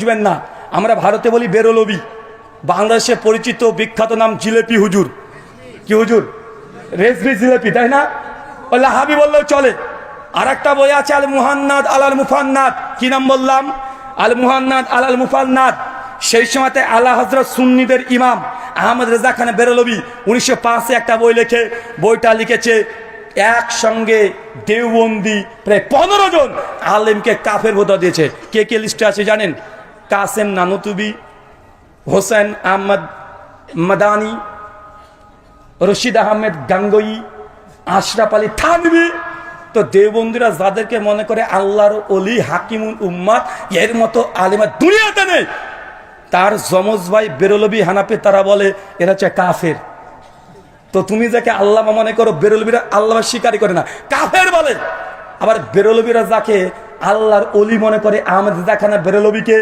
বুঝবেন না, আমরা ভারতে বলি বেরলবি, বাংলাদেশে পরিচিত বিখ্যাত নাম জিলেপি হুজুর। কি হুজুর? রেসবি জিলেপি, তাই না? লাহাবি বললেও চলে। আর একটা বই আছে আল মুহান্নাদ আলাল মুফান্নাদ। কি নাম বললাম? আল মুহান্নাদ আলাল মুফান্নাদ। সেই সময়তে আলা হযরত সুন্নিদের ইমাম আহমদ রেজা খান বেরলবি 1905-এ একটা বই লেখে, বইটা লিখেছে একসঙ্গে দেওবন্দি প্রায় 15 জন আলেমকে কাফের ভোটা দিয়েছে। কে কে লিস্টে আছে জানেন? কাসেম নানুতুবি, হোসেন আহমদ মাদানি, রশিদ আহমেদ গাঙ্গোয়ী, আশরাফ আলী থানভী। তো দেওবন্দিরা যাদেরকে মনে করে আল্লাহর ওলি হাকিমুল উম্মাত, এর মতো আলেমা দুনিয়াতে নেই, তার যমজ ভাই বেরলবি হানাফি তারা বলে এরা হচ্ছে কাফের। তো তুমি যাকে আল্লাহ মনে করো, বেরলবিরা আল্লাহ স্বীকারই করে না, কাফের বলে। আবার বেরলবিরা যাকে আল্লাহর ওলি মনে করে, আহমেদ রেজা খান বেরলবিকে,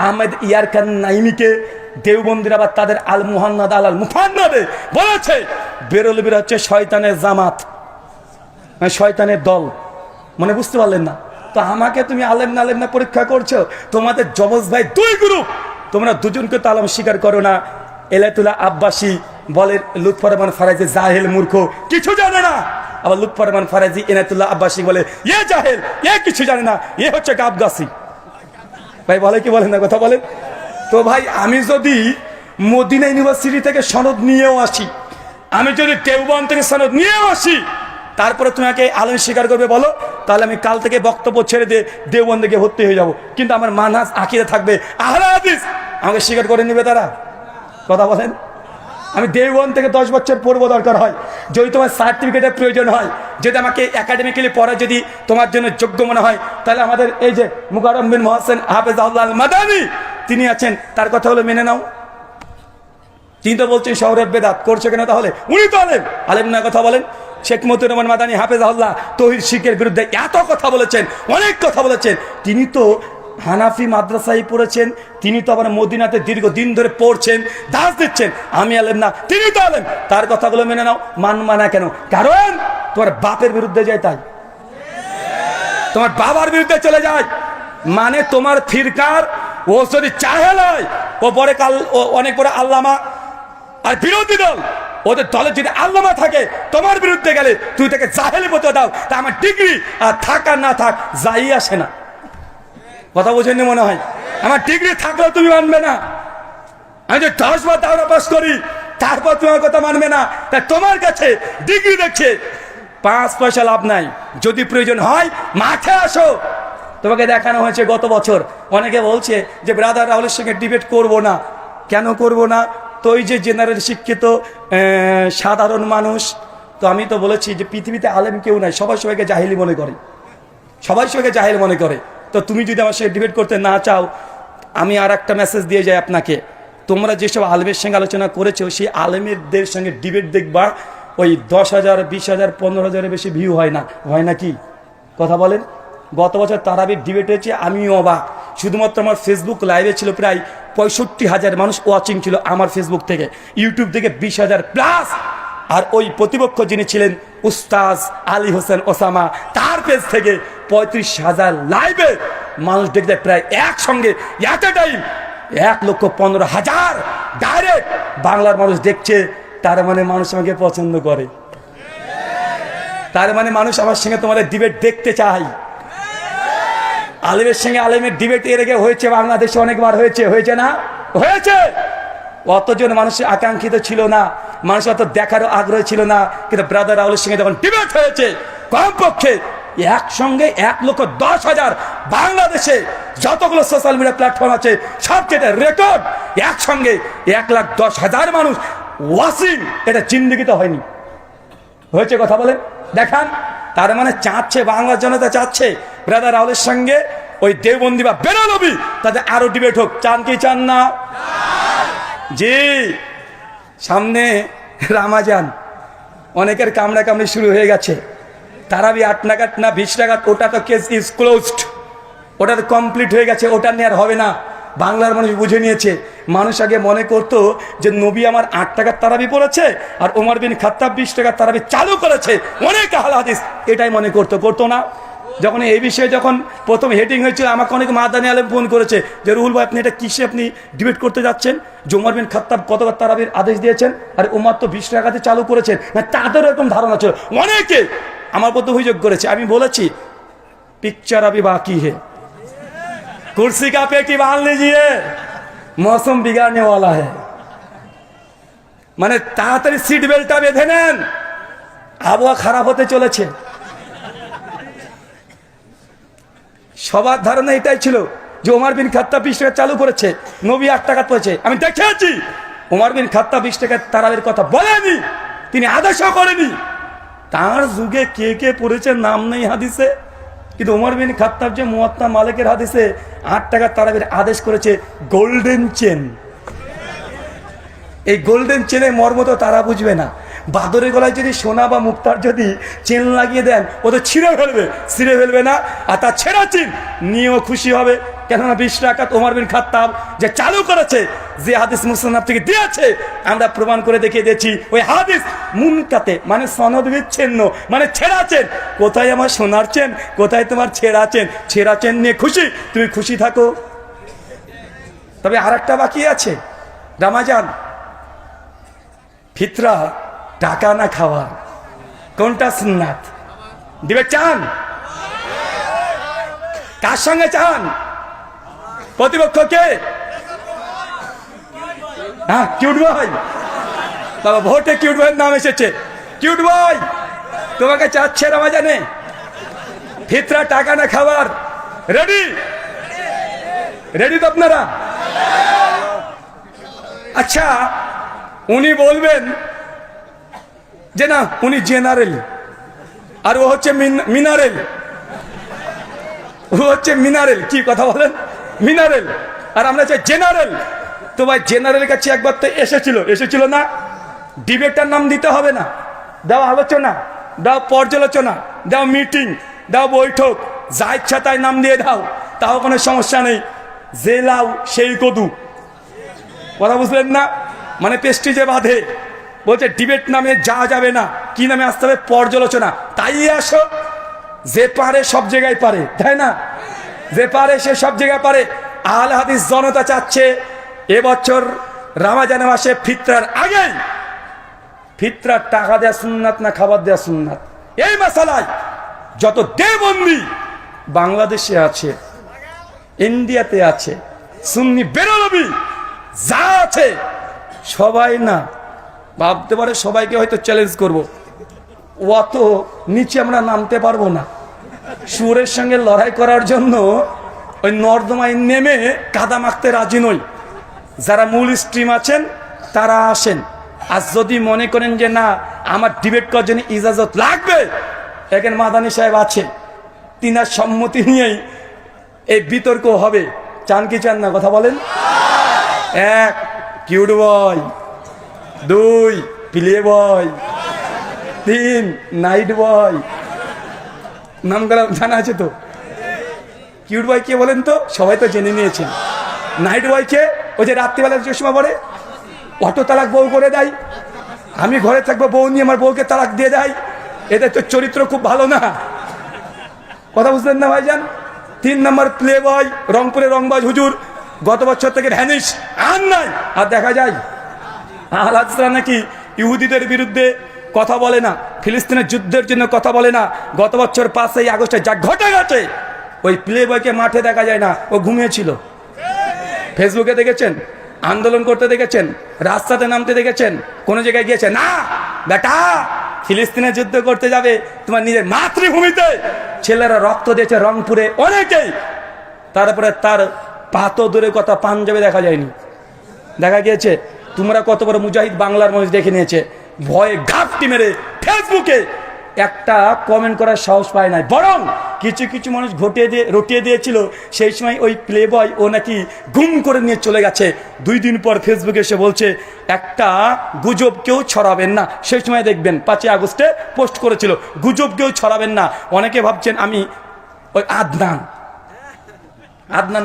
আহমেদ ইয়ার খান নাইমিকে, দেওবন্দিরা আবার তাদের আল মুহান্নাদ আলাল মুফান্নাদে বলেছে বেরলবিরা হচ্ছে শয়তানের জামাত, শয়তানের দল। মানে বুঝতে পারলেন না? তো আমাকে তুমি আলেম না আলেম না পরীক্ষা করছো? তোমাদের যমজ ভাই দুই গ্রুপ, তোমরা দুজনকে তো আলম স্বীকার করো না। এলাতুল্লাহ আব্বাসী বলে লুৎফর রহমান ফারাজি জাহেল মূর্খ, কিছু জানে না। আবার লুৎফর রহমান ফারাজি এনায়েতুল্লাহ আব্বাসী বলে এ জাহেল, এ কিছু জানে না, এ হচ্ছে গাবগাছি। ভাই বলে কি বলেন না? কথা বলেন তো। ভাই আমি যদি মদিনা ইউনিভার্সিটি থেকে সনদ নিয়েও আসি, আমি যদি দেওবন্দ থেকে সনদ নিয়েও আসি, তারপরে তোমাকে আলেম স্বীকার করবে বলো, তাহলে আমি কাল থেকে বক্তব্য ছেড়ে দিয়ে দেওবন্দে গিয়ে ভর্তি হয়ে যাব। কিন্তু আমার মানহাজ আকীদা থাকবে আহলে হাদিস, আমাকে স্বীকার করে নেবে তারা। কথা বলেন। আমি দেওবন্দ থেকে 10 বছর পড়বো দরকার হয়, যদি তোমার সার্টিফিকেটের প্রয়োজন হয়, যদি আমাকে একাডেমিক্যালি পড়া যদি তোমার জন্য যোগ্য মনে হয়, তাহলে আমাদের এই যে মুকাররম বিন মোহসেন হাফেজাহুল্লাহ আল মাদানী তিনি আছেন, তার কথা হলো মেনে নাও। তিনি তো বলছেন শহরের বেদাত করছে কেন? তাহলে উনি তো আলেম, আলেম না? কথা বলেন। শেখ মতিউর রহমান মাদানী হাফেজাহুল্লাহ তৌহিদ শিরকের বিরুদ্ধে এত কথা বলেছেন, অনেক কথা বলেছেন। তিনি তো হানাফি মাদ্রাসায় পড়েছেন, তিনি তো আবার মদিনাতে দীর্ঘদিন ধরে পড়ছেন, দাস দিচ্ছেন। আমি আলেম না, তিনি তো আলেম, তার কথাগুলো মেনে নাও। মানবা না কেন? কারণ তোমার বাপের বিরুদ্ধে যায়, তাই তোমার বাবার বিরুদ্ধে চলে যায়। মানে তোমার ফিরকার ও যদি চাহেল হয়, ও পরে কাল ও অনেক বড় আল্লামা, আর বিরোধী দল ওদের দলে যদি আল্লামা থাকে, তোমার বিরুদ্ধে গেলে তুই তাকে জাহেলি বলতে দাও, তা আমার ডিগ্রি আর থাক আর না থাক যাই আসে না। কথা বোঝেননি মনে হয়? আমার ডিগ্রি থাকলেও তুমি মানবে না। আমি যে 10 বার দাওরা পাস করি, তারপর তোমার কথা মানবে না। তা তোমার কাছে ডিগ্রি দেখছে 5 পয়সা লাভ নাই। যদি প্রয়োজন হয় মাঠে আসো। তোমাকে দেখানো হয়েছে গত বছর, অনেকে বলছে যে ব্রাদার রাহুলের সঙ্গে ডিবেট করব না। কেন করব না? তো ওই যে জেনারেল শিক্ষিত সাধারণ মানুষ, তো আমি তো বলেছি যে পৃথিবীতে আলেম কেউ নাই, সবাই সবাইকে জাহিলি মনে করে, সবাই সবাইকে জাহিল মনে করে। তো তুমি যদি আমার সঙ্গে ডিবেট করতে না চাও, আমি আর একটা মেসেজ দিয়ে যাই আপনাকে, তোমরা যেসব আলেমের সঙ্গে আলোচনা করেছো, সেই আলেমেরদের সঙ্গে ডিবেট দেখবা, ওই 10,000, 20,000, 15,000-এর বেশি ভিউ হয় না। হয় না কি? কথা বলেন। গত বছর তারাবির ডিবেট হয়েছে, আমিও অবাক। শুধুমাত্র আমার ফেসবুক লাইভে ছিল প্রায় 65,000 মানুষ ওয়াচিং ছিল আমার ফেসবুক থেকে, ইউটিউব থেকে 20,000 প্লাস। আর ওই প্রতিপক্ষ যিনি ছিলেন উস্তাজ আলী হোসেন ওসামা, তার পেজ থেকে 35,000 লাইভে মানুষ দেখতে, প্রায় একসঙ্গে এট এ টাইম 1,15,000 ডাইরেক্ট বাংলার মানুষ দেখছে। তার মানে মানুষ আমাকে পছন্দ করে, তার মানে মানুষ আমার সঙ্গে তোমাদের ডিবেট দেখতে চায়। আলেমের সঙ্গে আলেমের ডিবেট এর আগে হয়েছে বাংলাদেশে, অনেকবার হয়েছে, হয়েছে না? হয়েছে। অতজন মানুষের আকাঙ্ক্ষিত ছিল না, মানুষ অত দেখারও আগ্রহ ছিল না। কিন্তু ব্রাদার রাহুলের সঙ্গে যখন ডিবেট হয়েছে, কমপক্ষে একসঙ্গে 1,10,000 বাংলাদেশে যতগুলো সোশ্যাল মিডিয়া প্ল্যাটফর্ম আছে সবচেয়ে রেকর্ড, একসঙ্গে 1,10,000 মানুষ ওয়াচিং। এটা জিন্দেগিতে হয়নি, হয়েছে। কথা বলেন, দেখান। তার মানে চাচ্ছে, বাংলার জনতা চাচ্ছে ব্রাদার রাহুলের সঙ্গে ওই দেওবন্দি বা বেরলবি তাদের আরো ডিবেট হোক। চান কি চান না? জি। সামনে রামাজান, অনেকের কামড়া কামড়ি শুরু হয়ে গেছে। তারাবি 8 নাগাদ না 20 নাগাদ, ওটা তো কেস ইজ ক্লোজড, ওটা তো কমপ্লিট হয়ে গেছে, ওটা নিয়ে আর হবে না। বাংলার মানুষ বুঝে নিয়েছে। মানুষ আগে মনে করতো যে নবী আমার 8 টাকার তারাবি পড়েছে, আর ওমর বিন খাত্তাব 20 টাকার তারাবি চালু করেছে, অনেক আহলে হাদিস এটাই মনে করতো, করতো না? যখন এই বিষয়ে যখন প্রথম হেডিং হয়েছিল, আমাকে অনেক মাদানি আলেম ফোন করেছে যে রুহুল ভাই আপনি এটা কিসে আপনি ডিবেট করতে যাচ্ছেন, যে ওমর বিন খাত্তাব কতবার তারাবির আদেশ দিয়েছেন, আর উমার তো 20 টাকাতে চালু করেছেন না, তাদেরও এরকম ধারণা ছিল। অনেকে আমার প্রতি অভিযোগ করেছে। আমি বলেছি পিকচার আবি বাকি হে, কুর্সি কা পে কি বাল লিজিয়ে, মৌসুম বিগাড়নে ওয়ালা হে। মানে তাড়াতাড়ি সিট বেল্টটা বেঁধে নেন, আবহাওয়া খারাপ হতে চলেছে। সবার ধারণা এটাই ছিল যে ওমর বিন খাত্তাব 20 টাকা চালু করেছে, নবী 8 টাকা পড়েছে। আমি দেখেছি ওমর বিন খাত্তাব 20 টাকা তারাবির কথা বলেনি, তিনি আদেশও করেনি। তার যুগে কে কে পড়েছে নাম নেই হাদিসে, কিন্তু ওমর বিন খাত্তাব যে মুয়াত্তা মালিকের হাদিসে 8 টাকা তারাবির আদেশ করেছে। গোল্ডেন চেন, এই গোল্ডেন চেনের মর্ম তো তারা বুঝবে না। বাদরের গলায় যদি সোনা বা মুক্তার যদি চেন লাগিয়ে দেন, ও তো ছিঁড়ে ফেলবে না। আর তার ছেঁড়া চেন নিয়েও খুশি হবে, কেননা 20 টাকা ওমর বিন খাত্তাব যে চালু করেছে, যে হাদিস মুসনাদ থেকে দিয়েছে, আমরা প্রমাণ করে দেখিয়ে দিয়েছি ওই হাদিস মুনকাতে, মানে সনদ বিচ্ছিন্ন, মানে ছেঁড়া চেন। কোথায় আমার সোনার চেন, কোথায় তোমার ছেঁড়া চেন? ছেঁড়া চেন নিয়ে খুশি, তুমি খুশি থাকো। তবে আর একটা বাকি আছে, রামাজান, ফিতরা, টাকা না খাওয়া, কোনটা সুন্নাত? দিবে চান? কার সঙ্গে চান? প্রতিপক্ষকে? হ্যাঁ, কিউট ভাই বাবা, ভোটে কিউট ভাইয়ের নাম এসেছে। কিউট ভাই তোমাকে চাচ্ছে রমাজানে, ফিতরা টাকা না খাবার। রেডি? রেডি তো আপনারা? আচ্ছা, উনি বলবেন যে না উনি জেনারেল, আর ও হচ্ছে মিনারেল। ও হচ্ছে মিনারেল, কি কথা বলেন? মিনারেল, আর আমরা চাই জেনারেল। তো ভাই জেনারেলের কাছে একবার তো এসেছিল না? ডিবেটার নাম দিতে হবে না, দাও আলোচনা, দাও পর্যালোচনা, দাও মিটিং, দাও বৈঠক, যা ইচ্ছা তাই নাম দিয়ে দাও, তাও কোনো সমস্যা নেই। যে লাউ সেই কদু, কথা বুঝলেন না? মানে পেস্টিজে বাঁধে, বলছে ডিবেট নামে যা যাবে না, কি নামে আসতে হবে? পর্যালোচনা। তাই আসো, যে পারে সব জায়গায় পারে, তাই না? যে পারে সে সব জায়গায় পারে। আহলে হাদিস জনতা চাচ্ছে এবছর রমজান মাসে ফিতরার আগে ফিতরার টাকা দেয়া সুন্নাত না খাবার দেয়া সুন্নাত, এই মাসালায় যত দেবন্দি বাংলাদেশে আছে, ইন্ডিয়াতে আছে, সুন্নি বেরলবি যা আছে, সবাই না ভাবতে পারে সবাইকে হয়তো চ্যালেঞ্জ করব, অত নিচে আমরা নামতে পারবো না। সুরের সঙ্গে লড়াই করার জন্য ওই নর্দমায় নেমে কাদা মাখতে রাজি নই। যারা মূল স্ট্রিম আছেন তারা আসেন, আর যদি মনে করেন যে না আমার ডিবেট করার জন্য ইজাজত লাগবে, এখানে মাদানী সাহেব আছে, তিনার সম্মতি নিয়েই এই বিতর্ক হবে। চান কি চান না? কথা বলেন। 1 cute boy, 2 play boy, 3 night boy. নামগুলো জানা আছে তো? কিউট বয় কে বলেন তো? সবাই তো জেনে নিয়েছেন। নাইট বয় কে? ওই যে রাত্রিবেলা চশমা পরে, অটো তালাক বউ করে দেয়, আমি ঘরে থাকবো, বউ নিয়ে আমার বউকে তালাক দিয়ে দেয়। এদের তো চরিত্র খুব ভালো না, কথা বুঝলেন না ভাইজান? 3 নম্বর প্লে বয়, রংপুরে রংবাজ হুজুর, গত বছর থেকে ভ্যানিশ, আর নাই। আর দেখা যায় আল্লাহ নাকি ইহুদিদের বিরুদ্ধে কথা বলে না, ফিলিস্তিনের যুদ্ধের জন্য কথা বলে না। গত বছর 5ই আগস্টে যা ঘটে গেছে, ওই প্লে বয়কে মাঠে দেখা যায় না, ও ঘুমিয়েছিল। ফেসবুকে দেখেছেন, আন্দোলন করতে দেখেছেন, রাস্তাতে নামতে দেখেছেন, কোন জায়গায় গিয়েছে না? বেটা ফিলিস্তিনে যুদ্ধ করতে যাবে তোমার নিজের মাতৃভূমিতে, ছেলেরা রক্ত দিয়েছে রংপুরে অনেকেই। তারপরে তার পাতো দূরের কথা পাঞ্জাবে দেখা যায়নি, দেখা গিয়েছে। তোমরা কত বড় মুজাহিদ বাংলার মানুষ দেখে নিয়েছে, ভয়ে ঘাপটি মেরে ফেসবুকে একটা কমেন্ট করার সাহস পায় না। বরং কিছু কিছু মানুষ রটিয়ে দিয়েছিল সেই সময় ওই প্লে বয় ও নাকি গুম করে নিয়ে চলে গেছে। 2 দিন পর ফেসবুকে এসে বলছে একটা গুজব কেউ ছড়াবেন না। সেই সময় দেখবেন 5ই আগস্টে পোস্ট করেছিল, গুজব কেউ ছড়াবেন না। অনেকে ভাবছেন আমি ওই আদনান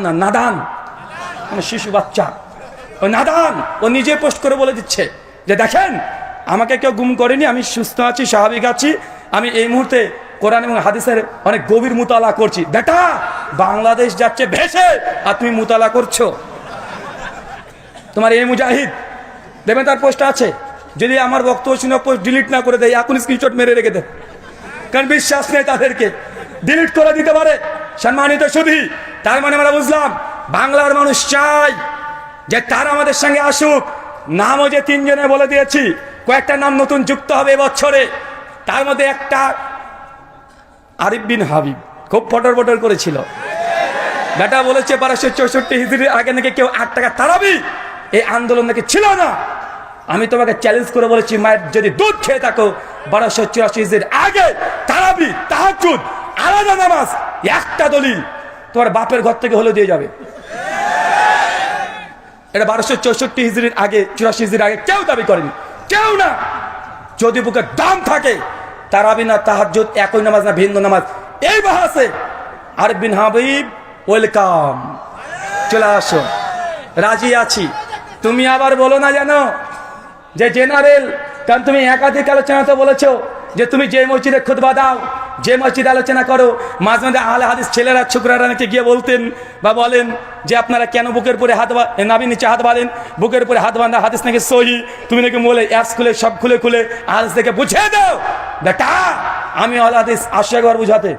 না নাদান, মানে শিশু বাচ্চা, ওই নাদান ও নিজে পোস্ট করে বলে দিচ্ছে যে দেখেন আমাকে কেউ গুম করেনি, আমি সুস্থ আছি, স্বাভাবিক আছি, আমি এই মুহূর্তে কোরআন এবং হাদিসের অনেক গভীর মুতালা করছি। বেটা, বাংলাদেশ যাচ্ছে ভেসে আর তুমি মুতালা করছো। তোমার এই মুজাহিদ দেবেন, তার পোস্ট আছে, যদি আমার বক্তব্য শুনে পোস্ট ডিলিট না করে দেয়, এখন স্ক্রিনশট মেরে রেখে দেয়, কারণ বিশ্বাস নেই তাদেরকে, ডিলিট করে দিতে পারে। সম্মানিত সুধী, তার মানে আমরা বুঝলাম বাংলার মানুষ চাই যে তারা আমাদের সঙ্গে আসুক। নামও যে তিনজনে বলে দিয়েছি, কয়েকটা নাম নতুন যুক্ত হবে এবছরে। তার মধ্যে একটা আরিফ বিন হাবিব, খুব ফটর ফটর করেছিল। বেটা বলেছে 1264 হিজরির আগে নাকি কেউ 8 টাকা তারাবি এই আন্দোলন নাকি ছিল না। আমি তোমাকে চ্যালেঞ্জ করে বলেছি, মায়ের যদি দুধ খেয়ে থাকো 1284 হিজরির আগে তারাবি, তাহাজ্জুদ, আলাদা নামাজ, একটা দলিল তোমার বাপের ঘর থেকে হলে দিয়ে যাবে। এটা 1264 হিজরির আগে, 84 হিজরির আগে কেউ দাবি করেনি, কেউ না। যদি বুকে দাম থাকে, তারাবি না তাহাজ্জুদ একই নামাজ না ভিন্ন নামাজ, এই বাহাসে আরিফ বিন হাবিব ওয়েলকাম, চলে আসো, রাজি আছি। তুমি আবার বলো না জানো যে জেনারেল, কারণ তুমি একাধিক আলোচনাতে বলেছো যে তুমি যে মসজিদে খুতবা দাও, যে মসজিদে আলোচনা করো, মাঝে মাঝে আহলে হাদিস ছেলেরা ছোকরারা নাকি গিয়ে বলতেন বা বলেন যে আপনারা কেন বুকের উপরে হাত নাবির নিচে হাত বাঁধেন, বুকের উপরে হাত বাঁধা হাদিস নাকি সহি। তুমি নাকি বলে অ্যাপস খুলে সব খুলে খুলে হাদিস থেকে বুঝিয়ে দাও। বেটা, আমি আহলে হাদিস আসো, একবার বুঝাতে,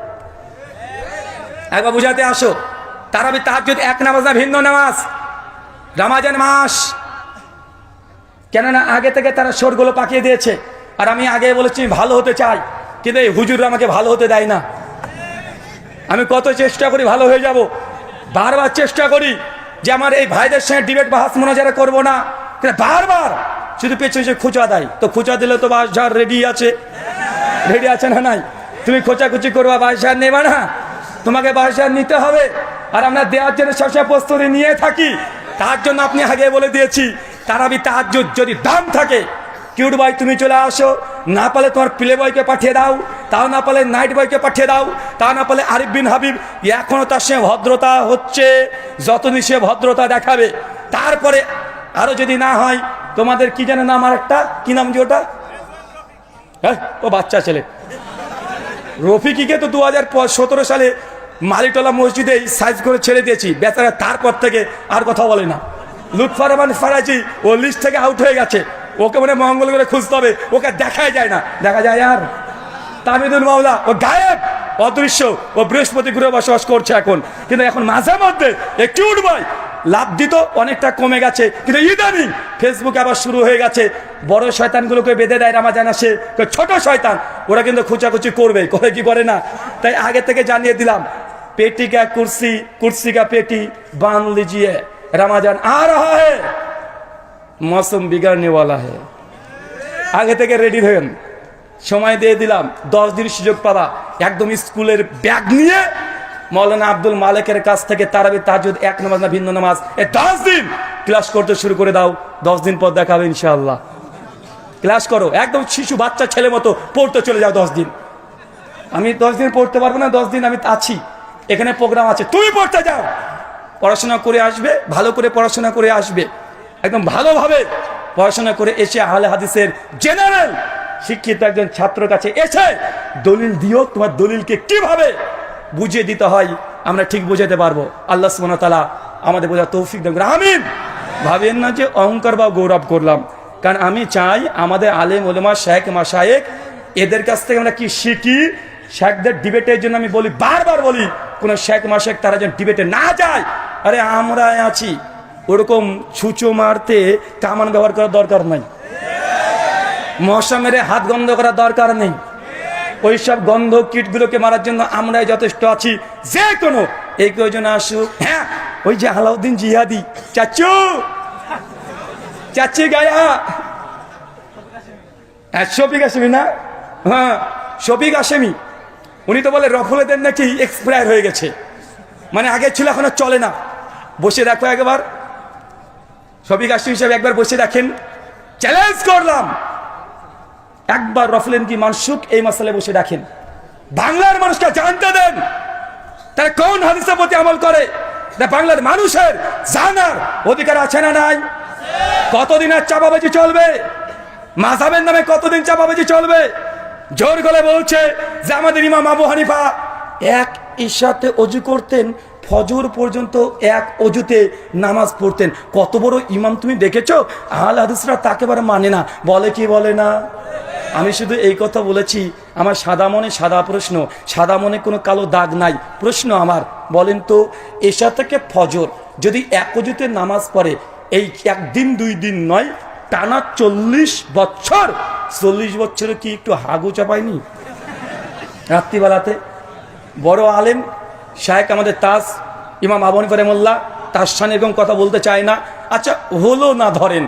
একবার বুঝাতে আসো। তারাবি তাহাজ্জুদ এক নামাজ না ভিন্ন নামাজ। রমজান মাস, কেননা আগে থেকে তারা সোরগুলো পাকিয়ে দিয়েছে। আর আমি আগে বলেছি ভালো হতে চাই, কিন্তু এই হুজুররা আমাকে ভালো হতে দেয় না। আমি কত চেষ্টা করি ভালো হয়ে যাব, বারবার চেষ্টা করি যে আমার এই ভাইদের সঙ্গে ডিবেট বা হাস মোনাজারা করবো না, কিন্তু বারবার শুধু পেছনে খোঁচা দেয়। তো খোঁচা দিলে তো বাসঝাড় রেডি আছে, রেডি আছে না নাই? তুমি খোঁচাখুচি করবা, বাসঝাড় নেবা না, তোমাকে বাসঝাড় নিতে হবে। আর আমরা দেওয়ার জন্য সবসময় প্রস্তুতি নিয়ে থাকি। তার জন্য আপনি আগে বলে দিয়েছি, তারাবি তাহাজ্জুদ যদি দাম থাকে, কিউট ভাই তুমি চলে আসো, না পালে তোমার প্লে বয়কে পাঠিয়ে দাও, তাও না পালে নাইট বয়কে পাঠিয়ে দাও, তা না পালে আরিফ বিন হাবিব। এখনো তার সঙ্গে ভদ্রতা হচ্ছে, যতদিন সে ভদ্রতা দেখাবে। তারপরে আরো যদি না হয়, তোমাদের কি জানে নাম, আর একটা কি নাম যে ওটা, হ্যাঁ ও বাচ্চা ছেলে রফিকিকে তো 2017 সালে মালিকটোলা মসজিদে সাইজ করে ছেড়ে দিয়েছি, বেচারা তারপর থেকে আর কথা বলে না। লুৎফর রহমান ফারাজি ও লিস্ট থেকে আউট হয়ে গেছে, ওকে মানে মঙ্গল করে খুঁজতে হবে, ওকে দেখাই যায় না। দেখা যায় আর তামিদুল মাওলা, ও গায়েব, অদৃশ্য, ও বৃহস্পতি গ্রহে বসবাস করছে এখন। কিন্তু এখন মাঝে মধ্যে একটু উঠবাই লাভ দিত, অনেকটা কমে গেছে। কিন্তু ইদানিং ফেসবুকে আবার শুরু হয়ে গেছে, বড় শয়তানগুলোকে বেঁধে দেয় রামাজান আসে, ছোট শয়তান ওরা কিন্তু খুচাখুচি করবে, করে কি করে না। তাই আগে থেকে জানিয়ে দিলাম, पेटी का कुर्सी, कुर्सी का पेटी बांध लीजिए, रमजान आ रहा है, मौसम बिगड़ने वाला है। आगे থেকে রেডি হন, সময় দিয়ে দিলাম 10 দিন সুযোগ পাবা। একদম স্কুলের ব্যাগ নিয়ে মৌলানা আব্দুল মালিকের কাছ থেকে তারাবি তাহাজ্জুদ এক নামাজ না ভিন্ন নামাজ, 10 দিন ক্লাস করতে শুরু করে দাও। 10 দিন পর দেখাবে ইনশাআল্লাহ। ক্লাস করো, একদম শিশু বাচ্চা ছেলে মতো পড়তে চলে যাও 10 দিন। আমি 10 দিন পড়তে পারবো না, 10 দিন আমি আছি, এখানে প্রোগ্রাম আছে, তুমি পড়তে যাও, পড়াশোনা করে আসবে, ভালো করে পড়াশোনা করে আসবে, একদম ভালোভাবে পড়াশোনা করে এসে আহলে হাদিসের জেনারেল শিক্ষিত একজন ছাত্রের কাছে এসে দলিল দিও, তোমার দলিলকে কিভাবে বুঝিয়ে দিতে হয় আমরা ঠিক বুঝাতে পারবো। আল্লাহ সুবহানাহু ওয়া তাআলা আমাদের বোঝার তৌফিক দেন, আমিন। ভাবেন না যে অহংকার বা গৌরব করলাম, কারণ আমি চাই আমাদের আলেম ওলামা শায়েখ মাশায়েখ এদের কাছ থেকে আমরা কি শিখি। শেখদের ডিবেটের জন্য আমি বলি, বারবার বলি, কোন শেখ মাশায়েখ তারা যেন ডিবেটে না যায়। আরে আমরা আছি, ওরকম ছুঁচো মারতে কামান ব্যবহার করার দরকার নাই, মশা মেরে হাত গন্ধ করার দরকার নেই। ওইসব গন্ধ কীটগুলোকে মারার জন্য আমরাই যথেষ্ট আছি। যে কোনো এই কয়জন আসুক, হ্যাঁ ওই যে আলাউদ্দিন জিহাদি চাচু, চাচি গায়া, শফিক হাশেমি না, হ্যাঁ শফিক হাশেমি, উনি তো বলে রফুলেদের নাকি এক্সপায়ার হয়ে গেছে, মানে আগে ছিল এখন চলে না। বসে রাখো একবার, শফিক হাশেমি হিসাবে একবার বসে রাখেন, চ্যালেঞ্জ করলাম, একবার রফুলেন কি মানসুক এই মাসালে বসে রাখেন, বাংলার মানুষকে জানতে দেন তারা কোন হাদিসের প্রতি আমল করে। বাংলার মানুষের জানার অধিকার আছে না নাই? কতদিন আর চাপাবাজি চলবে? মাযহাবের নামে কতদিন চাপাবাজি চলবে? জোর গলায় বলছে যে আমাদের ইমাম আবু হানিফা এক ইশাতে অজু করতেন, ফজর পর্যন্ত এক অজুতে নামাজ পড়তেন। কত বড় ইমাম তুমি দেখেছো? আহলে হাদিসরা তাকে এবার মানে না, বলে কি বলে না? আমি শুধু এই কথা বলেছি, আমার সাদা মনে সাদা প্রশ্ন, সাদা মনে কোনো কালো দাগ নাই। প্রশ্ন আমার, বলেন তো এশা থেকে ফজর যদি এক অজুতে নামাজ পড়ে, এই একদিন দুই দিন নয়, টানা 40 বছর, 40 বছরে কি একটু হাগু চাপায়নি রাত্রিবেলাতে? বড় আলেম শায়েখ আমাদের তাজ ইমাম আবু হানিফা রাহিমাহুল্লাহ, তার সামনে এরকম কথা বলতে চায় না। আচ্ছা হলো না, ধরেন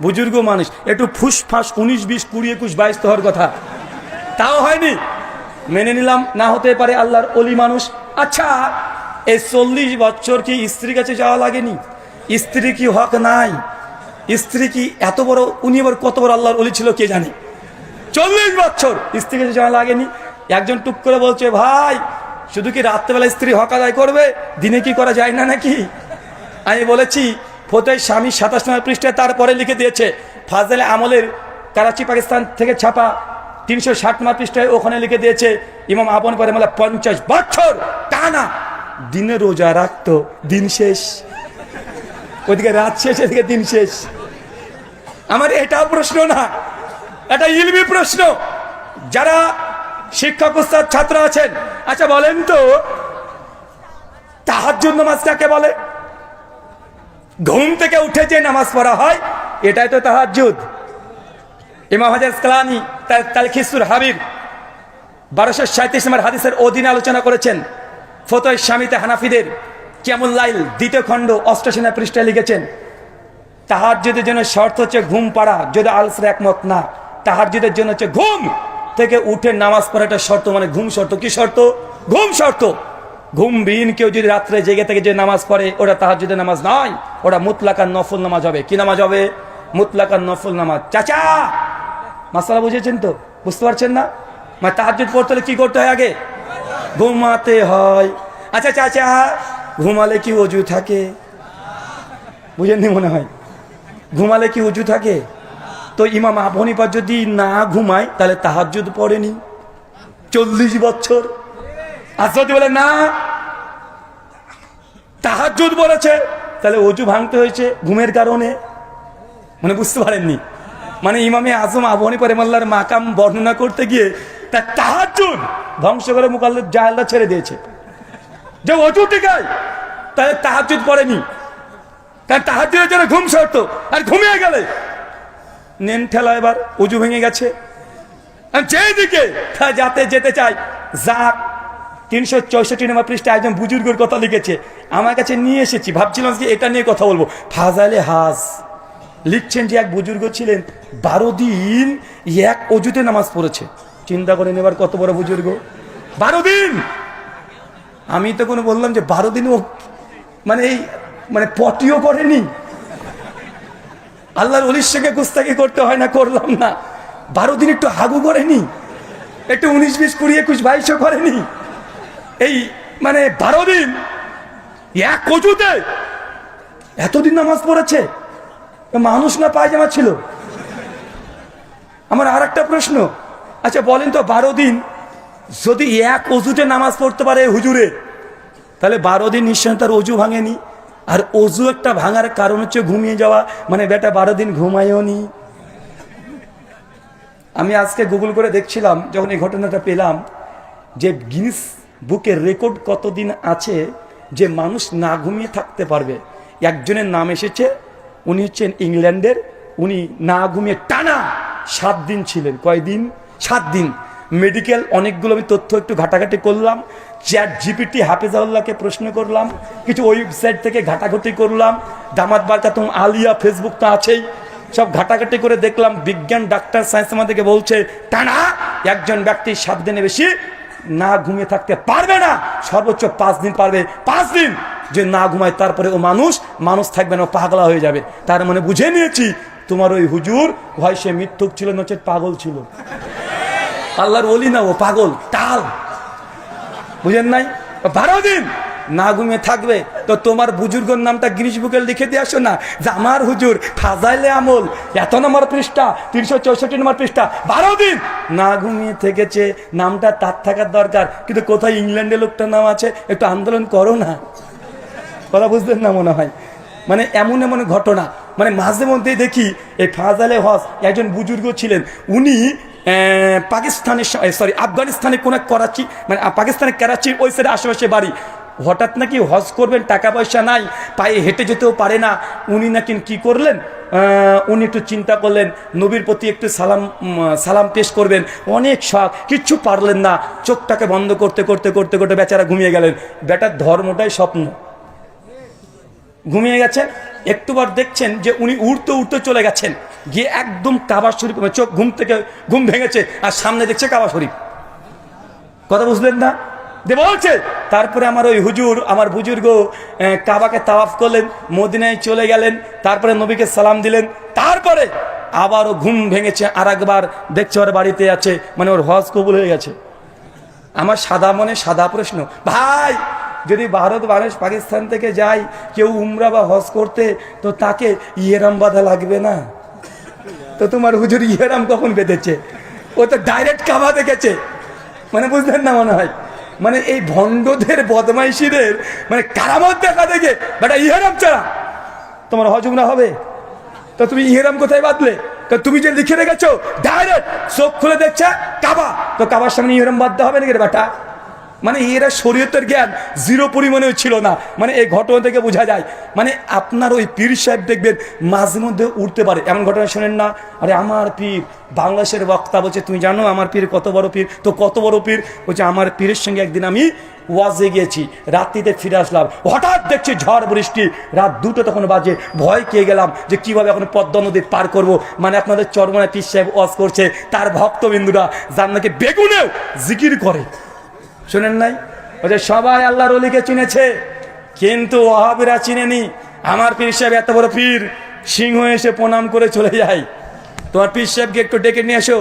বুজুর্গ মানুষ, একটু ফুসফাস 19, 20, 20, 21, 22 তো হওয়ার কথা, তাও হয়নি, মেনে নিলাম না হতে পারে, আল্লাহর অলি মানুষ। আচ্ছা এই 40 বছর কি স্ত্রীর কাছে যাওয়া লাগেনি? স্ত্রী কি হক নাই? স্ত্রী কি এত বড়, উনি এবার কত বড় আল্লাহর অলি ছিল কে জানে? 40 বছর স্ত্রীর কাছে যাওয়া লাগেনি। একজন টুক করে বলছে, ভাই শুধু কি রাত্রেবেলা স্ত্রী হক আদায় করবে, দিনে কি করা যায় না নাকি? আমি বলেছি ফতোয়া স্বামী 27 নম্বর পৃষ্ঠায় তারপরে লিখে দিয়েছে, ফাজলে আমলের করাচি পাকিস্তান থেকে ছাপা 360 নম্বর পৃষ্ঠায় ওখানে লিখে দিয়েছে ইমাম আবু হানিফা রাহিমাহুল্লাহ 50 বছর টানা দিনে রোজা রাখতো, দিন শেষ, ওইদিকে রাত শেষ, এদিকে দিন শেষ। আমার এটা প্রশ্ন না, এটা ইলমি প্রশ্ন। যারা শিক্ষক উস্তাদ ছাত্র আছেন, আচ্ছা বলেন তো তাহাজ্জুদ নামাজ কাকে বলে? ঘুম থেকে উঠে যে নামাজ পড়া হয় এটাই তো তাহাজ্জুদ। ইমাম হাজার আসকালানী তার তালখিসুল হাবির 1237 নম্বর হাদিসের অধীনে আলোচনা করেছেন। ফতোয়া শামিতে হানাফিদের কিয়ামুল লাইল 2য় খণ্ড 88 নম্বর পৃষ্ঠায় লিখেছেন, তাহাজ্জুদের জন্য শর্ত হচ্ছে ঘুম পাড়া। যদি আলসরা একমত না, তাহাজ্জুদের জন্য হচ্ছে ঘুম থেকে উঠে নামাজ পড়াটা শর্ত, মানে ঘুম শর্ত। কি শর্ত? ঘুম শর্ত। ঘুমবিহীন কেউ যদি রাত্রে জেগে থেকে যে নামাজ পড়ে ওটা তাহাজ্জুদের নামাজ নয়, ওটা মুতলাকান নফল নামাজ হবে। কি নামাজ হবে? মুতলাকান নফল নামাজ। চাচা মাসালা বুঝেছেন তো? বুঝতে পারছেন না? মানে তাহাজ্জুদ পড়তে হলে কি করতে হয়? আগে ঘুমাতে হয়। আচ্ছা চাচা ঘুমালে কি অজু থাকে? বুঝেননি মনে হয়। ঘুমালে কি অজু থাকে? তো ইমাম আবু হানিফা যদি না ঘুমায় তাহলে তাহাজ্জুদ পড়েনি 40 বছর। আর যদি বলে না তাহাজ্জুদ বলেছে, তাহলে অজু ভাঙতে হয়েছে ঘুমের কারণে। মানে বুঝতে পারেননি? মানে ইমামে আজম আবু হানিফা রাহিমাহুল্লাহর মাকাম বর্ণনা করতে গিয়ে তার তাহাজ্জুদ ধ্বংস করে মুকাল্লিদ জাহেলরা ছেড়ে দিয়েছে। যে অজু টিকায় তাহলে তাহাজ্জুদ পড়েনি, কারণ তাহাজ্জুদের জন্য ঘুম শর্ত। আর ঘুমিয়ে গেলে নেন ঠেলা, এবার অজু ভেঙে গেছে। যেদিকে যাতে যেতে চাই যাক। 364 নম্বর পৃষ্ঠায় একজন বুজুর্গের কথা লিখেছে, আমার কাছে নিয়ে এসেছি, ভাবছিলাম যে এটা নিয়ে কথা বলবো। ফাজাইলে হাজ লিখছেন যে এক বুজুর্গ ছিলেন 12 দিন এক অজুতে নামাজ পড়েছে। চিন্তা করেন এবার কত বড় বুজুর্গ, 12 দিন। আমি তো কোনো বললাম যে 12 দিন ও মানে এই মানে পটিও করেনি। আল্লাহর ওলির সঙ্গে গুস্তাকি করতে হয় না, করলাম না। 12 দিন একটু হাগু করেনি, একটু 19, 20, 20, 21, 22 করেনি। এই মানে 12 দিন এক অজুতে এতদিন নামাজ পড়েছে। মানুষ না পায়জামা ছিল? আমার আর একটা প্রশ্ন, আচ্ছা বলেন তো 12 দিন যদি এক অজুতে নামাজ পড়তে পারে হুজুরে, তাহলে 12 দিন নিশ্চয় তার অজু ভাঙেনি। আর অজু একটা ভাঙার কারণ হচ্ছে ঘুমিয়ে যাওয়া, মানে বেটা 12 দিন ঘুমায়ও নি। আমি আজকে গুগল করে দেখছিলাম যখন এই ঘটনাটা পেলাম, যে গিনিস বুকের রেকর্ড কতদিন আছে যে মানুষ না ঘুমিয়ে থাকতে পারবে। একজনের নাম এসেছে, উনি হচ্ছেন ইংল্যান্ডের, উনি না ঘুমিয়ে টানা 7 দিন ছিলেন। কয়দিন? 7 দিন। মেডিকেল অনেকগুলো আমি তথ্য একটু ঘাটাঘাটি করলাম, চ্যাট জিপিটি হাফেজাউল্লাহকে প্রশ্ন করলাম, কিছু ওয়েবসাইট থেকে ঘাটাঘাটি করলাম, দামাত বারকাতুম আলিয়া ফেসবুক তো আছেই, সব ঘাটাঘাটি করে দেখলাম বিজ্ঞান ডাক্তার সায়েন্স আমাদেরকে বলছে টানা একজন ব্যক্তি 7 দিনে বেশি না ঘুমিয়ে থাকতে পারবে না, সর্বোচ্চ 5 দিন পারবে। 5 দিন যে না ঘুমায় তারপরে ও মানুষ থাকবে না, ও পাগলা হয়ে যাবে। তার মানে বুঝে নিয়েছি তোমার ওই হুজুর হয় সে মিথ্যুক ছিল, নচেত পাগল ছিল। আল্লাহর ওলি না, ও পাগল টাল। বুঝেন নাই? 12 দিন না ঘুমিয়ে থাকবে তো তোমার বুজুর্গর নামটা গিরিশ বুকে লিখে দিয়ে আসো না যে আমার হুজুর ফাজাইলে আমল এত নম্বর পৃষ্ঠা 364 নম্বর পৃষ্ঠা 12 দিন না ঘুমিয়ে থেকেছে, নামটা তার থাকার দরকার। কিন্তু কোথায় ইংল্যান্ডে লোকটার নাম আছে, একটু আন্দোলন করো না। কথা বুঝলেন না মনে হয়? মানে এমন এমন ঘটনা, মানে মাঝে মধ্যেই দেখি এই ফাজাইলে হজ একজন বুজুর্গ ছিলেন, উনি পাকিস্তানের আফগানিস্তানে কোন করাচি, মানে পাকিস্তানের করাচির ওই সাইডে আশেপাশে বাড়ি। হঠাৎ নাকি হজ করবেন, টাকা পয়সা নাই, পায়ে হেঁটে যেতেও পারে না। উনি নাকি কি করলেন, উনি একটু চিন্তা করলেন নবীর প্রতি একটু সালাম পেশ করবেন, অনেক শখ, কিচ্ছু পারলেন না। চোখটাকে বন্ধ করতে করতে করতে করতে বেচারা ঘুমিয়ে গেলেন। বেটার ধর্মটাই স্বপ্ন, ঘুমিয়ে গেছেন। একটুবার দেখছেন যে উনি উড়তে উড়তে চলে গেছেন, গিয়ে একদম কাবা শরীফ, চোখ ঘুম ভেঙেছে আর সামনে দেখছে কাবা শরীফ। কথা বুঝলেন না? বলছে তারপরে আমার ওই হুজুর, আমার বুজুর্গ কাবাকে তাওয়াফ করলেন, মদিনায় চলে গেলেন, তারপরে নবীকে সালাম দিলেন, তারপরে আবারও ঘুম ভেঙেছে, আর একবার দেখছে ওর বাড়িতে আছে, মানে ওর হজ কবুল হয়ে গেছে। আমার সাদা মনে সাদা প্রশ্ন, ভাই যদি ভারত মানুষ পাকিস্তান থেকে যায় কেউ উমরা বা হজ করতে, তো তাকে ইহরাম বাঁধা লাগবে না? তো তোমার হুজুর ইহরাম কখন বেঁধেছে? ও তো ডাইরেক্ট কাবা দেখেছে। মানে বুঝলেন না মনে হয়? মানে এই ভণ্ডদের বদমাইশিদের মানে কারামত দেখা দেখে বেটা ইহরাম ছাড়া তোমার হজ উমরা হবে? তো তুমি ইহরাম কোথায় বাঁধলে? তুমি যে লিখে রেখেছো ডাইরেক্ট চোখ খুলে দেখছে কাবা, তো কাবার সামনে ইহরাম বাঁধতে হবে নাকি রে বেটা? মানে এরা শরীয়তের জ্ঞান জিরো পরিমাণেও ছিল না। মানে এই ঘটনা থেকে বোঝা যায়, মানে আপনার ওই পীর সাহেব দেখবেন মাঝে মধ্যে উঠতে পারে। এমন ঘটনা শোনেন না, আরে আমার পীর বাংলাদেশের বক্তা বলছে তুমি জানো আমার পীর কত বড় পীর? তো কত বড় পীর? বলছে আমার পীরের সঙ্গে একদিন আমি ওয়াজে গিয়েছি, রাত্রিতে ফিরে আসলাম, হঠাৎ দেখছি ঝড় বৃষ্টি, রাত 2টো তখন বাজে, ভয় খেয়ে গেলাম যে কিভাবে এখন পদ্মা নদী পার করব। মানে আপনাদের চরমনায় পীর সাহেব ওয়াজ করছে, তার ভক্তবিন্দুরা যার নাকি বেগুনেও জিকির করে, শোনেন নাই? বলছে সবাই আল্লাহর ওলিকে চিনেছে কিন্তু ওয়াহাবিরা চিনেনি। আমার পীর সাহেব এত বড় পীর, সিংহ এসে প্রণাম করে চলে যায়। তোমার পীর সাহেবকে একটু ডেকে নিয়ে এসো,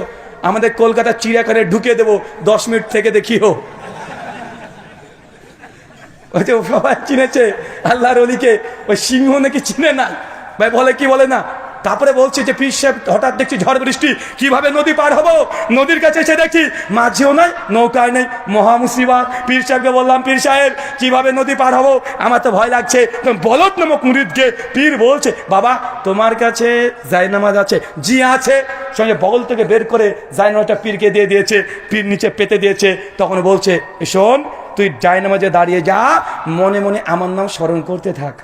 আমাদের কলকাতা চিড়িয়াখানায় ঢুকিয়ে দেবো, 10 মিনিট থেকে দেখিও। সবাই চিনেছে আল্লাহর ওলিকে, ওই সিংহ নাকি চিনে নাই। ভাই বলে কি বলে না? তারপরে বলছে যে পীর সাহেব হঠাৎ দেখছি ঝড় বৃষ্টি, কিভাবে নদী পার হবো? নদীর কাছে এসে দেখি মাঝেও নাই, নৌকায় নেই, মহা মুসিবত। পীর সাহেবকে বললাম পীর সাহেব কিভাবে নদী পার হবো, আমার তো ভয় লাগছে। বলত নামক মুরিদকে পীর বলছে বাবা তোমার কাছে জায়নামাজ আছে? জি আছে। সঙ্গে বগল থেকে বের করে জায়নামাজটা পীরকে দিয়ে দিয়েছে, পীর নিচে পেতে দিয়েছে। তখন বলছে শোন তুই জায়নামাজে দাঁড়িয়ে যা, মনে মনে আমার নাম স্মরণ করতে থাক।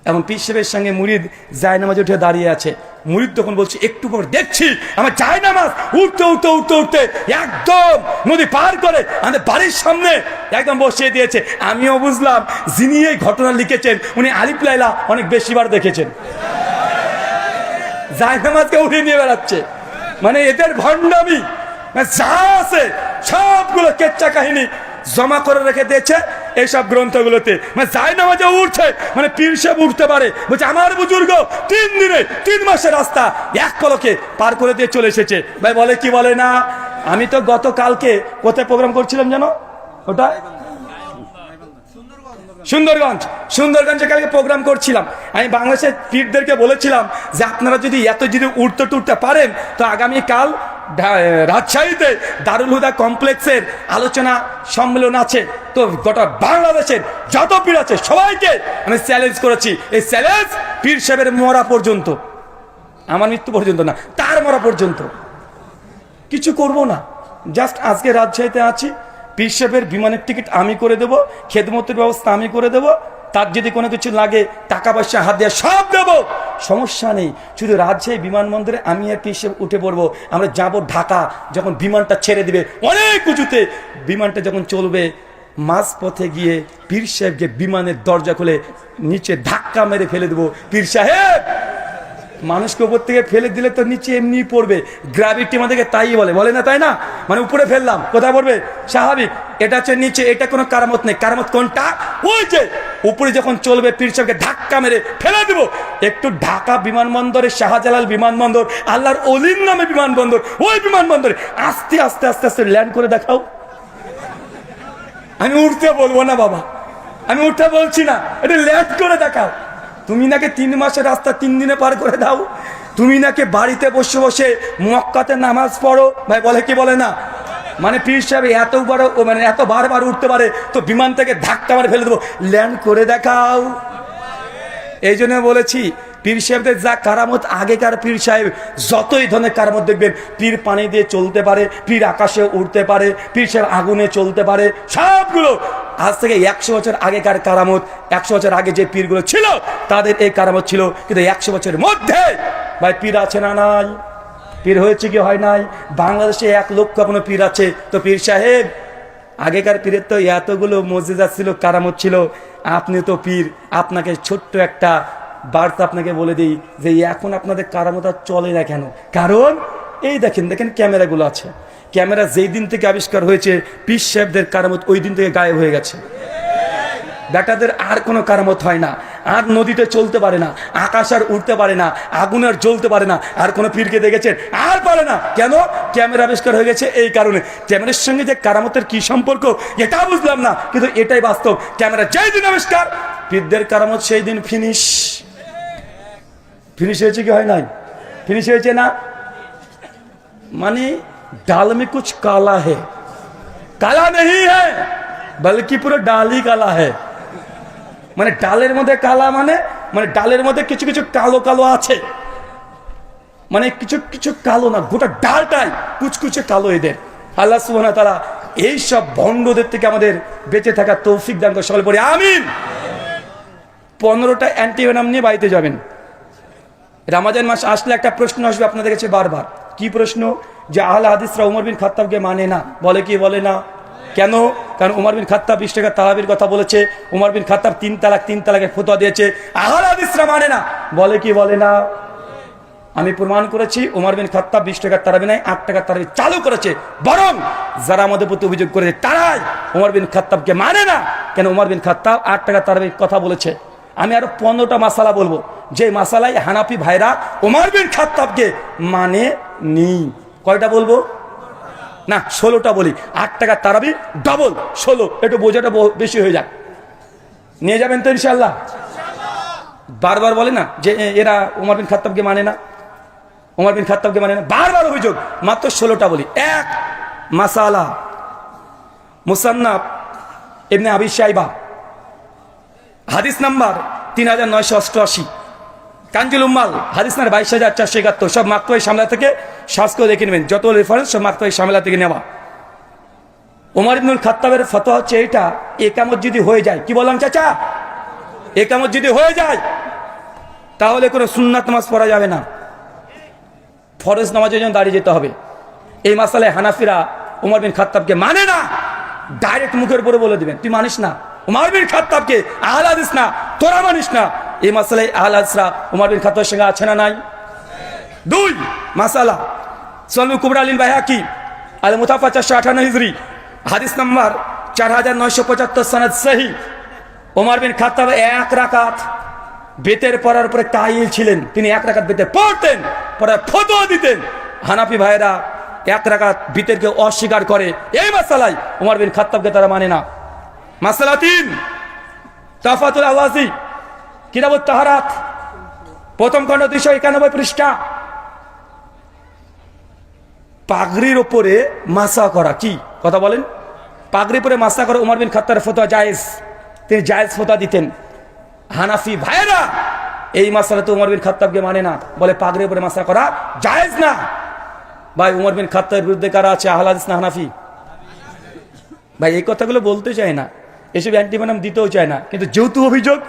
এমন পীর সাহেবের সঙ্গে মুরিদ জায়নামাজে উঠে দাঁড়িয়ে আছে। মুরিদ তখন বলছে একটু পর দেখছি আমার জায়নামাজ উঠতে উঠতে উঠতে উঠতে একদম নদী পার করে আমাদের বাড়ির সামনে একদম বসিয়ে দিয়েছে। আমিও বুঝলাম যিনি এই ঘটনা লিখেছেন উনি আলিফ লাইলা অনেক বেশিবার দেখেছেন। জায়নামাজকে উঠে নিয়ে বেড়াচ্ছে, মানে এদের ভণ্ডামি যা আছে সবগুলো কেচ্চা কাহিনী জমা করে রেখে দিয়েছে এইসব গ্রন্থগুলোতে। মানে জায়নামাজে উঠছে, মানে পীর সাহেব উঠতে পারে। বলছে আমার বুজুর্গ 3 দিনে 3 মাসের রাস্তা এক পলকে পার করে দিয়ে চলে এসেছে। ভাই বলে কি বলে না? আমি তো গতকালকে কোথায় প্রোগ্রাম করছিলাম জানো? ওটা সুন্দরগঞ্জে কালকে প্রোগ্রাম করছিলাম। আমি বাংলাদেশের পীরদেরকে বলেছিলাম যে আপনারা যদি উঠতে টুটতে পারেন তো আগামীকাল রাজশাহীতে দারুল হুদা কমপ্লেক্সের আলোচনা সম্মেলন আছে। তো গোটা বাংলাদেশের যত পীর আছে সবাইকে আমি চ্যালেঞ্জ করেছি, এই চ্যালেঞ্জ পীর সাহেবের মরা পর্যন্ত, আমার মৃত্যু পর্যন্ত না, তার মরা পর্যন্ত কিছু করব না। জাস্ট আজকে রাজশাহীতে আছি, পীর সাহেবের বিমানের টিকিট আমি করে দেবো, খেদমতের ব্যবস্থা আমি করে দেবো, তার যদি কোনো কিছু লাগে টাকা পয়সা হাত দিয়ে সব দেবো, সমস্যা নেই। শুধু রাজশাহী বিমানবন্দরে আমি আর পীর সাহেব উঠে পড়বো। আমরা যাব ঢাকা, যখন বিমানটা ছেড়ে দিবে অনেক উঁচুতে, বিমানটা যখন চলবে মাঝ পথে গিয়ে পীর সাহেবকে বিমানের দরজা খুলে নিচে ধাক্কা মেরে ফেলে দেবো। পীর সাহেব মানুষকে উপর থেকে ফেলে দিলে তো নিচে এমনি পড়বে, গ্র্যাভিটি আমাদেরকে তাই বলে না, তাই না? মানে উপরে ফেললাম কোথায় পড়বে? স্বাভাবিক। এটা হচ্ছে নিচে, এটা কোনো কারামত নেই। কারামত কোনটা? ওই যে উপরে যখন চলবে পীর সাহেবকে ধাক্কা মেরে ফেলে দেবো। একটু ঢাকা বিমানবন্দরে, শাহজালাল বিমানবন্দর, আল্লাহর অলির নামে বিমানবন্দর, ওই বিমানবন্দরে আস্তে আস্তে আস্তে আস্তে ল্যান্ড করে দেখাও। আমি উঠতে বলবো না বাবা, আমি উঠতে বলছি না, এটা লেট করে দেখাও। তুমি নাকি 3 মাসের রাস্তা 3 দিনে পার করে দাও। তুমি নাকি বাড়িতে বসে বসে মক্কাতে নামাজ পড়ো। ভাই বলে কি বলে না? মানে পীর সাহেব এত বড়, মানে এত বারবার উঠতে পারে, তো বিমান থেকে ধাক্কা মারে ফেলে দেবো, ল্যান্ড করে দেখাও। এই জন্য বলেছি পীর সাহেবদের যা কারামত, আগেকার পীর সাহেব যতই ধরনের কারামত দেখবেন, পীর পানি দিয়ে চলতে পারে, পীর আকাশে উঠতে পারে, পীর সাহেব আগুনে চলতে পারে, সবগুলো আজ থেকে 100 বছর আগেকার কারামত। 100 বছর আগে যে পীরগুলো ছিল তাদের এই কারামত ছিল, কিন্তু 100 বছরের মধ্যে ভাই পীর আছে না নাই? পীর হয়েছে কি হয় নাই? বাংলাদেশে 1 লক্ষ কোনো পীর আছে, তো পীর সাহেব আগেকার পীরের তো এতগুলো মজেজা ছিল, কারামত ছিল। আপনি তো পীর, আপনাকে ছোট্ট একটা বার্তা আপনাকে বলে দিই যে এখন আপনাদের কারামত আর চলে না কেন? কারণ এই দেখেন দেখেন ক্যামেরাগুলো আছে, ক্যামেরা যেই দিন থেকে আবিষ্কার হয়েছে পীর সাহেবদের কারামত ওই দিন থেকে গায়েব হয়ে গেছে। বেটাদের আর কোনো কারামত হয় না, আর নদীতে চলতে পারে না, আকাশ আর উঠতে পারে না, আগুন আর জ্বলতে পারে না। আর কোনো পীরকে দেখেছেন? আর পারে না। কেন? ক্যামেরা আবিষ্কার হয়ে গেছে এই কারণে। ক্যামেরার সঙ্গে যে কারামতের কি সম্পর্ক এটা বুঝলাম না, কিন্তু এটাই বাস্তব। ক্যামেরা যেই দিন আবিষ্কার, পীরদের কারামত সেই দিন ফিনিশ। ফিনিশ হয়েছে কি হয় নাই? ফিনিশ হয়েছে না? মানে ডাল মে কুছ কালা হে, কালা নেই হে বলকি পুরো ডালই কালা হে। মানে ডালের মধ্যে কালা, মানে মানে ডালের মধ্যে কিছু কিছু কালো কালো আছে, মানে কিছু কিছু কালো না, গোটা ডালটাই কুচকুচে কালো এদের। আল্লাহ সুবহানাহু ওয়া তাআলা এই সব ভণ্ডদের থেকে আমাদের বেঁচে থাকার তৌফিক দান করে, সকলে পড়ি আমিন। 15টা অ্যান্টিভেনাম নিয়ে বাড়িতে যাবেন। রমজান মাস আসলে একটা প্রশ্ন আসবে আপনাদের কাছে বারবার। কি প্রশ্ন? যে আহলে হাদিসরা উমর বিন খাত্তাবকে মানে না। বলে কি বলে না? কেন? কারণ উমর বিন খাত্তাব 20 টাকা তারাবির কথা বলেছে, উমর বিন খাত্তাব 3 তালাকের ফতোয়া দিয়েছে, আহলে হাদিসরা মানে না। বলে কি বলে না? আমি প্রমাণ করেছি উমর বিন খাত্তাব 20 টাকার তারাবি নাই, 8 টাকার তারাবি চালু করেছে। বরং যারা আমাদের প্রতি অভিযোগ করেছে তারাই উমর বিন খাত্তাবকে মানে না। কেন? উমর বিন খাত্তাব 8 টাকার তারাবির কথা বলেছে। আমি আরো 15টা মাসালা বলবো, যে মাসালাই হানাফি ভাইরা উমর বিন খাত্তাবকে মানে নি। কয়টা বলবো? না 16টা বলি। 8 টাকার তারাবি ডবল 16, একটু বোঝাটা বেশি হয়ে যাক। নিয়ে যাবেন তো ইনশাল্লাহ? বারবার বলে না যে এরা উমর বিন খাত্তাবকে মানে না, উমর বিন খাত্তাবকে মানে না, বারবার অভিযোগ। মাত্র 16টা বলি। 1 মাসালা মুসান্নাফ ইবনে আবি শাইবা, হাদিস নাম্বার 3988, কানজুল উম্মাল হাদিস নাম্বার 22471, সব মাকতুবায়ে শামিলা থেকে সার্চ করে দেখে নেবেন। যত রেফারেন্স সব মাকতুবায়ে শামিলা থেকে নেওয়া। ওমর ইবনুল খাত্তাবের ফতোয়া হচ্ছে এটা, একামত যদি হয়ে যায়, কি বললাম চাচা? একামত যদি হয়ে যায় তাহলে কোনো সুন্নাত নামাজ পড়া যাবে না, ফরজ নামাজের জন্য দাঁড়িয়ে যেতে হবে। এই মাসালায় হানাফিরা ওমর বিন খাত্তাবকে মানে না। ডাইরেক্ট মুখের উপরে বলে দিবেন তুই মানিস না উমর বিন খাত্তাবকে, আহলে হাদিস না, তোরা মানিস না। এই মাসালায় আহলে হাদিসরা উমর বিন খাত্তাবের সঙ্গে আছে না নাই? 2 মাসালা সুনানুল কুবরা লিল বাইহাকি আল মুতাফা 458 হিজরি, হাদিস নাম্বার 4975, সনদ সহি। ওমর বিন খাত্তাব 1 রাকাত বেতের পড়ার উপরে কাইল ছিলেন। তিনি 1 রাকাত বেতে পড়তেন, পড়ার ফতোয়া দিতেন। হানাফি ভাইরা 1 রাকাত বিতেরকে অস্বীকার করে। এই মাসালায় ওমর বিন খাত্তাবকে তারা মানে না। মাসালা 3 তাফাতুল আওয়াজি কিতাবুত তাহারাত, প্রথম খণ্ড 291 পৃষ্ঠা। পাগড়ির উপরে মাসা করা, কি কথা বলেন? পাগড়ির উপরে মাসা করা ওমর বিন খাত্তাবের ফতোয়া জায়েজ, তিনি জায়েজ ফতোয়া দিতেন। হানাফি ভাইরা এই মাসালা তো উমর বিন খাত্তাবকে মানে না, বলে পাগড়ির উপরে মাসা করা জায়েজ না। ভাই উমর বিন খাত্তাবের বিরুদ্ধে কারা আছে? আহলে হাদিস না হানাফি? ভাই এই কথাগুলো বলতে চায় না, এসব অ্যান্টিভেনাম দিতেও চায় না, কিন্তু যেহেতু অভিযোগ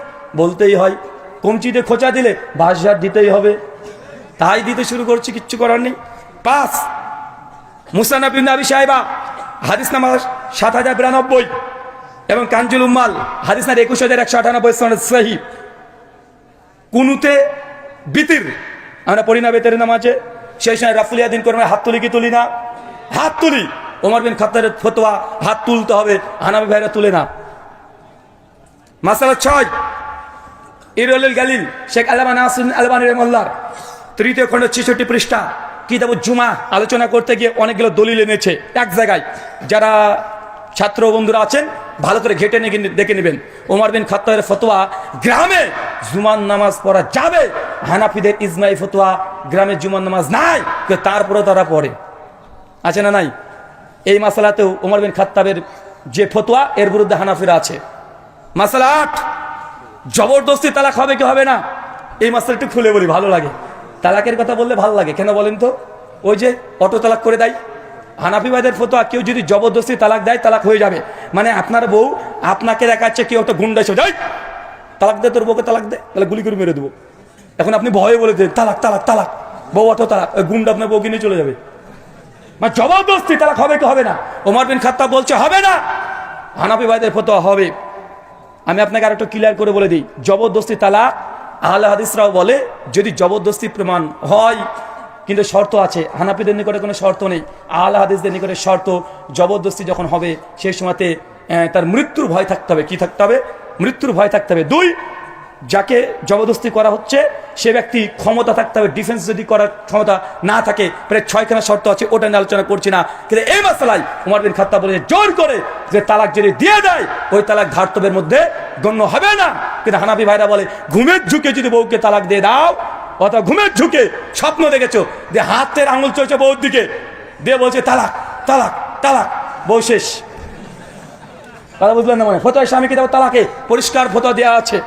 বলতেই হয়। কমচিতে খোঁচা দিলে বাঁশঝাড় দিতেই হবে, তাই দিতে শুরু করছি, কিচ্ছু করার নেই। 5 মুসান্নাফ ইবনে আবি শাইবা, হাদিস নাম্বার 7092 এবং কানজুল উম্মাল হাদিস নাম্বার 21198, সনদ সহিহ। কুনুতে বিতির আমরা পড়ি না বেতের নামাজে, সেই সময় রাফুলিয়া দিন করে হাত তুলি কি তুলি না? হাত তুলি। ওমর বিন খাত্তাবের ফতোয়া হাত তুলতে হবে, হানাফি ভাইরা তুলে না। মাসালা 6 ইরওয়ালুল গালিল শেখ আল্লামা নাসিরুদ্দিন আলবানী রাহিমাহুল্লাহ, 3য় খণ্ড 66 পৃষ্ঠা, কিতাবুজ জুমা আলোচনা করতে গিয়ে অনেকগুলো দলিল এনেছে এক জায়গায়। যারা ছাত্র বন্ধুরা আছেন ভালো করে ঘেটে দেখে নেবেন। ওমর বিন খাত্তাবের ফতোয়া গ্রামে জুমার নামাজ পড়া যাবে, হানাফিদের ইজমাই ফতোয়া গ্রামে জুমার নামাজ নাই, তারপরেও তারা পড়ে। আছে না নাই? এই মাসালাতেও ওমর বিন খাত্তাবের যে ফতোয়া এর বিরুদ্ধে হানাফিরা আছে। মাসালা 8, জবরদস্তি তালাক হবে কি হবে না? এই মাসালা একটু খুলে বলি, ভালো লাগে। তালাকের কথা বললে ভালো লাগে, কেন বলেন তো? ওই যে অটো তালাক করে দেয় হানাফি ভাইদের ফতোয়া, কেউ যদি জবরদস্তি তালাক দেয় তালাক হয়ে যাবে। মানে আপনার বউ আপনাকে দেখাচ্ছে কেউ একটা গুন্ডা এসে যাই তালাক দে, তোর বউকে তালাক দে, তাহলে গুলি করে মেরে দেবো। এখন আপনি ভয়ে বলে দেন তালাক তালাক তালাক, বউ অটো তালাক, ওই গুন্ডা আপনার বউকে নিয়ে চলে যাবে। মানে জবরদস্তি তালাক হবে কি হবে না? ওমর বিন খাত্তাব বলছে হবে না, হানাফি ভাইদের ফতোয়া হবে। আমি আপনাকে আর একটু ক্লিয়ার করে বলে দিই, জবরদস্তি তালাক আহলে হাদিসরাও বলে যদি জবরদস্তি প্রমাণ হয়, কিন্তু শর্ত আছে। হানাফিদের নিকটে কোনো শর্ত নেই, আহলে হাদিসদের নিকটে শর্ত। জবরদস্তি যখন হবে সেই সময়তে তার মৃত্যুর ভয় থাকতে হবে। কি থাকতে হবে? মৃত্যুর ভয় থাকতে হবে। 2, যাকে জবরদস্তি করা হচ্ছে সে ব্যক্তি ক্ষমতা থাকতে হবে। ডিফেন্স যদি করার ক্ষমতা না থাকে, প্রায় 6খানা শর্ত আছে, ওটা নিয়ে আলোচনা করছি না। কিন্তু এই মাসালায় ওমর বিন খাত্তাব বলে জোর করে যে তালাক যদি দিয়ে দেয় ওই তালাক ধার্তব্যের মধ্যে গণ্য হবে না। কিন্তু হানাফি ভাইরা বলে ঘুমের ঝুঁকে যদি বউকে তালাক দিয়ে দাও, অথবা ঘুমের ঝুঁকে স্বপ্ন দেখেছো যে হাতের আঙুল চলছে বউর দিকে, দিয়ে বলছে তালাক তালাক তালাক, বউ শেষ। কথা বুঝলেন না? মানে ফতোয়া স্বামীকে দেওয়া তালাকে পরিষ্কার ফতোয়া দেওয়া আছে।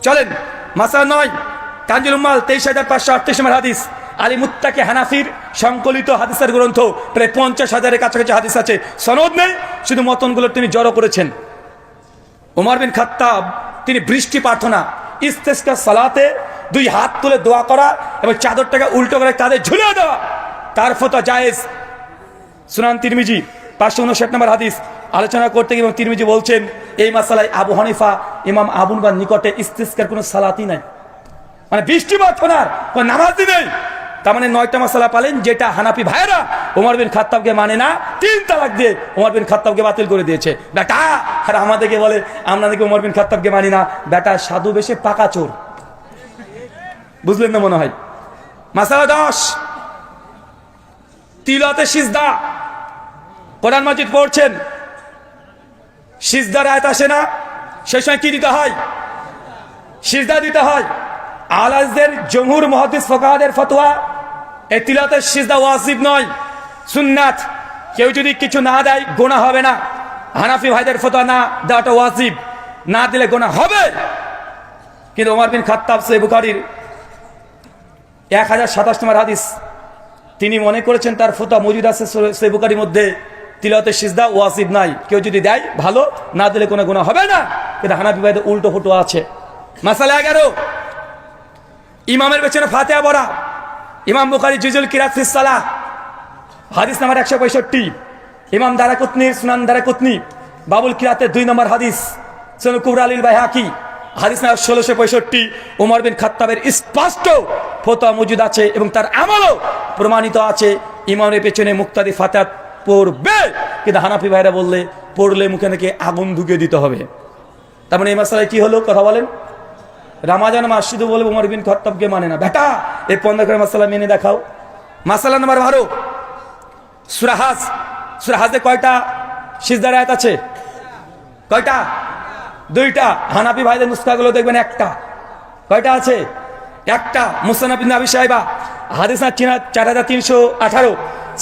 চলেন মাসালা 9, কানজুল উম্মাল 23,538 নম্বর হাদিস। আলী মুত্তাকি হানাফির সংকলিত হাদিসের গ্রন্থ, প্রায় 50,000-এর কাছাকাছি হাদিস আছে, সনদ নেই, শুধু মতনগুলো তিনি জড়ো করেছেন। ওমর বিন খাত্তাব তিনি বৃষ্টি প্রার্থনা, ইস্তেসকা সালাতে 2 হাত তুলে দোয়া করা এবং চাদরটাকে উল্টো করে কাঁধে ঝুলিয়ে দেওয়া, তার ফতোয়া জায়েজ। সুনান তিরমিজি 559 নম্বর হাদিস আলোচনা করতে গিয়ে তিরমিজি বলছেন এই মাসালায় আবু হানিফা ইমাম আবু হানিফার নিকটে ইস্তিসকার কোনো সালাতই নাই, মানে বৃষ্টি প্রার্থনার কোনো নামাজই নেই। তার মানে 9টা মাসালা পালেন, যেটা হানাফি ভাইরা ওমর বিন খাত্তাবকে মানে না, 3 তালাক দিয়ে ওমর বিন খাত্তাবকে বাতিল করে দিয়েছে। বেটা আর আমাদেরকে বলে আমরা নাকি ওমর বিন খাত্তাবকে মানি না। বেটা সাধু বেশে পাকা চোর, বুঝলেন না মনে হয়? মাসালা 10, তিলাওয়াতে সিজদা। কোরআন মাজিদ পড়ছেন, সিজদার আয়াত আসে না, সেই সময় কি দিতে হয়? সিজদা দিতে হয়। আলাজদের জমহুর মুহাদ্দিস ফুকাহাদের ফতোয়া এই তিলাওয়াতের সিজদা ওয়াজিব নয়, সুন্নাত। কেউ যদি কিছু না দেয় গুনাহ হবে না। হানাফি ভাইদের ফতোয়া না দেওয়াটা ওয়াজিব, না দিলে গুনাহ হবে। কিন্তু ওমর বিন খাত্তাব সহিহ বুখারীর 1027 নম্বর হাদিস, তিনি মনে করেছেন তার ফতোয়া মজুদ আছে সহিহ বুখারীর মধ্যে, তিলাওয়াতের সিজদা ওয়াজিব নাই, কেউ যদি দেয় ভালো, না দিলে কোনো গুনাহ হবে না। কিন্তু হানাফি ভাইদের উল্টো ফতোয়া আছে। মাসালা 11, ইমামের পেছনে ফাতিহা পড়া। ইমাম বুখারী জুজুল কিরাত ফিস সালাহ হাদিস নাম্বার 165, ইমাম দারাকুতনির সুনান দারাকুতনি বাবুল কিরাতের 2 নম্বর হাদিস, সুনান কুবরা আলিল বাইহাকি হাদিস নাম্বার 1665। ওমর বিন খাত্তাবের স্পষ্ট ফতোয়া মজুদ আছে এবং তার আমলও প্রমাণিত আছে, ইমামের পেছনে মুক্তাদি ফাতিহা পড়বে। কিন্তু হানাফি ভাইরা বললে পড়লে মুখে নাকি আগুন ঢুকিয়ে দিতে হবে। তার মানে এই মাসালায় কি হলো? কথা বলেন। রামাজান মাস শুধু বলে ওমর বিন খাত্তাবকে মানে না। বেটা এই 15 করে মাসালা মেনে দেখাও। মাসালা নাম্বার 12, সূরা হাজ। সূরা হাজে কয়টা সিজদার আয়াত আছে? কয়টা? 2টা। হানাফি ভাইদের নুসখাগুলো দেখবেন একটা। কয়টা আছে? একটা। মুসনাদ ইবনে আবি শাইবা হাদিস না 4318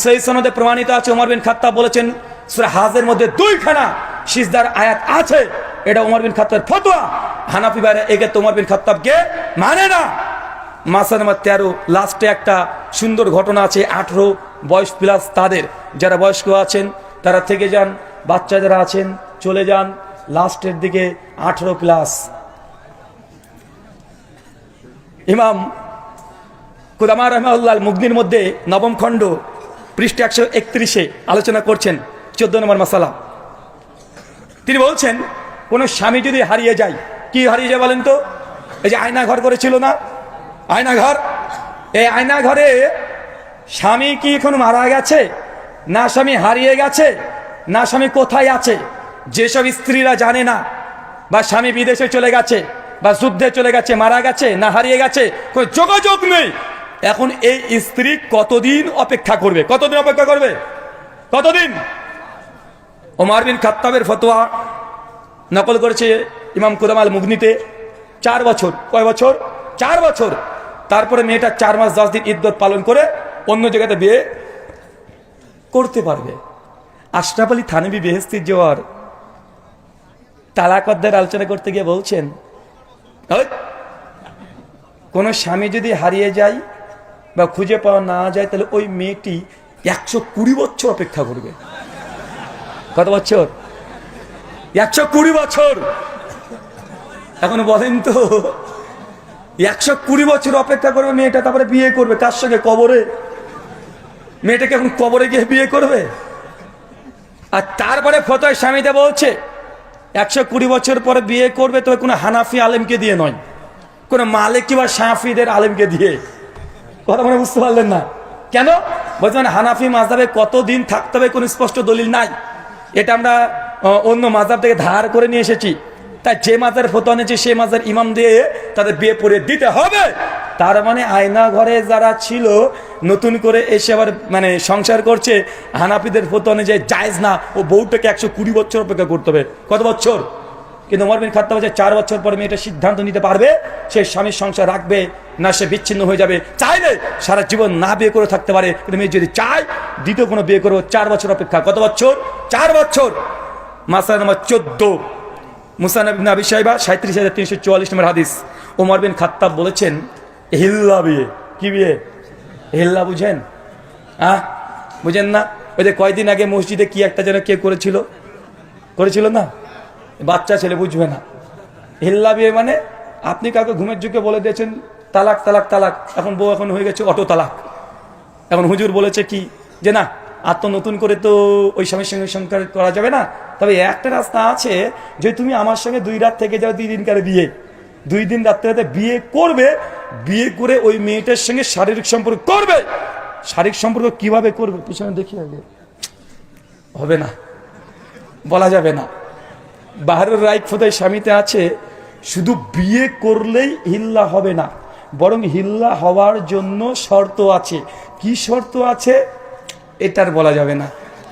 সেই সনদে প্রমাণিত আছে, ওমর বিন খাত্তাব বলেছেন সূরা হাজের মধ্যে 2খানা সিজদার আয়াত আছে। এটা ওমর বিন খাত্তাবের ফতোয়া। হানাফি ভাইরা একে ওমর বিন খাত্তাবকে মানে না। মাসালা নাম্বার 13, লাস্টে একটা সুন্দর ঘটনা আছে। 18 বয়স প্লাস তাদের, যারা বয়স্ক আছেন তারা থেকে যান, বাচ্চা যারা আছেন চলে যান। লাস্টের দিকে 18 প্লাস। ইমাম কুদামা রাহিমাহুল্লাহ মুগনির মধ্যে 9ম খণ্ড পৃষ্ঠা 131-এ আলোচনা করছেন 14 নম্বর মাসালা। তিনি বলছেন কোন স্বামী যদি হারিয়ে যায়, কি হারিয়ে যায় বলেন তো? এই যে আয়না ঘর করেছিল না, আয়না ঘর, এই আয়না ঘরে স্বামী কি এখন মারা গেছে, না স্বামী হারিয়ে গেছে, না স্বামী কোথায় আছে, যেসব স্ত্রীরা জানে না, বা স্বামী বিদেশে চলে গেছে, বা যুদ্ধে চলে গেছে, মারা গেছে, না হারিয়ে গেছে, কোনো যোগাযোগ নেই, এখন এই স্ত্রী কতদিন অপেক্ষা করবে? কতদিন অপেক্ষা করবে? কতদিন? ওমর বিন খাত্তাবের ফতোয়া নকল করেছে ইমাম কুদামাল মুগনিতে 4 বছর। কয় বছর? 4 বছর। তারপরে মেয়েটা 4 মাস 10 দিন ইদ্যত পালন করে অন্য জায়গাতে বিয়ে করতে পারবে। আশরাফ আলী থানভী বেহেশতির জোয়ার তালাক অধ্যায়ের আলোচনা করতে গিয়ে বলছেন, কোন স্বামী যদি হারিয়ে যায় বা খুঁজে পাওয়া না যায়, তাহলে ওই মেয়েটি 120 বছর অপেক্ষা করবে। কত বছর? 120 বছর। এখন বলেন তো, 120 বছর অপেক্ষা করবে মেয়েটা, তারপরে বিয়ে করবে কার সঙ্গে? কবরে। মেয়েটাকে এখন কবরে গিয়ে বিয়ে করবে? আর তারপরে ফতোয়া স্বামীতে বলছে 120 বছর পরে বিয়ে করবে, তবে কোনো হানাফি আলেমকে দিয়ে নয়, কোনো মালিকি বা শাফিদের আলেমকে দিয়ে। কথা মনে বুঝতে পারলেন না? কেন বলছেন? হানাফি মাযহাবে কতদিন থাকতে হবে কোনো স্পষ্ট দলিল নাই। এটা আমরা অন্য মাযহাব থেকে ধার করে নিয়ে এসেছি। তাই যে মাযহাবের ফতোয়া নিয়েছে সেই মাযহাবের ইমাম দিয়ে তাদের বিয়ে পড়িয়ে দিতে হবে। তার মানে আয়না ঘরে যারা ছিল নতুন করে এসে আবার মানে সংসার করছে, হানাফিদের ফতোয়া অনুযায়ী জায়েজ না, ও বউটাকে 120 বছর অপেক্ষা করতে হবে। কত বছর? কিন্তু ওমর বিন খাত্তাব বলছে 4 বছর পরে মেয়েটা সিদ্ধান্ত নিতে পারবে সে স্বামীর সংসার রাখবে না সে বিচ্ছিন্ন হয়ে যাবে। চাইলে সারা জীবন না বিয়ে করে থাকতে পারে, কিন্তু মেয়ে যদি চায় দ্বিতীয় কোনো বিয়ে করবো, 4 বছর অপেক্ষা। কত বছর? 4 বছর। মাসআলা নম্বর 14, মুসান্নাফ ইবনে আবি শাইবা 37344 নম্বর হাদিস। ওমর বিন খাত্তাব বলেছেন হিল্লা বিয়ে। কি বিয়ে? হিল্লা বুঝেন? বুঝেন না? ওই যে কয়দিন আগে মসজিদে কি একটা যেন কে করেছিল না, বাচ্চা ছেলে, বুঝবে না। হিল্লা বিয়ে মানে আপনি কাউকে ঘুমের যুগে বলে দিয়েছেন তালাক তালাক তালাক, এখন বউ এখন হয়ে গেছে অটো তালাক। এখন হুজুর বলেছে কি যে না, আর তো নতুন করে তো ওই স্বামীর সঙ্গে সংসার করা যাবে না, তবে একটা রাস্তা আছে যে তুমি আমার সঙ্গে 2 রাত থেকে যাও, 2 দিন কারে বিয়ে, 2 দিন রাত্রে বিয়ে করবে, বিয়ে করে ওই মেয়েটার সঙ্গে শারীরিক সম্পর্ক করবে। শারীরিক সম্পর্ক কিভাবে করবে পিছনে দেখি আগে, হবে না, বলা যাবে না। বাহারুর রাইক ফতোয়া স্বামীতে আছে শুধু বিয়ে করলেই হিল্লা হবে না, বরং হিল্লা হওয়ার জন্য শর্ত আছে। কি শর্ত আছে এটার বলা যাবে না,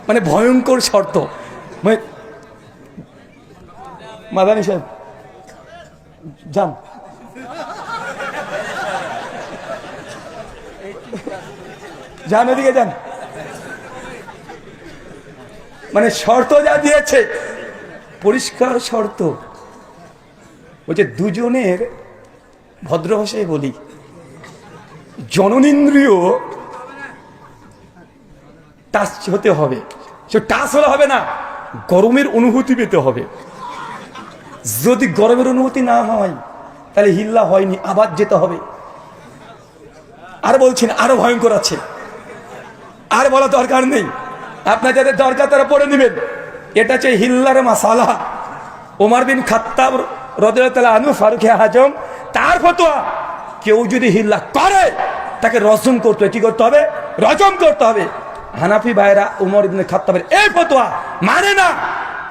মানে ভয়ঙ্কর শর্ত। মাদানী সাহেব যান, যান ওদিকে যান। মানে শর্ত যা দিয়েছে পরিষ্কার শর্ত। বলছে দুজনের, ভদ্র ভাষায় বলি, জননেন্দ্রিয় টাচ হতে হবে। সে টাচ হলে হবে না, গরমের অনুভূতি পেতে হবে। যদি গরমের অনুভূতি না হয় তাহলে হিল্লা হয়নি, আবার যেতে হবে। আর বলছেন আরো ভয়ঙ্কর আছে, আর বলা দরকার নেই, আপনার যাদের দরকার তারা পড়ে নেবেন। এটা হচ্ছে হিল্লার মাসালা। ওমর বিন খাত্তাব রাদিয়াল্লাহু তাআলা আনহু, ফারুক আজম, তার ফতোয়া কেউ যদি হিল্লা করে তাকে রজম করতে হবে। কি করতে হবে? রজম করতে হবে। হানাফি ভাইরা ওমর ইবনে খাত্তাবের এই ফতোয়া মানে না,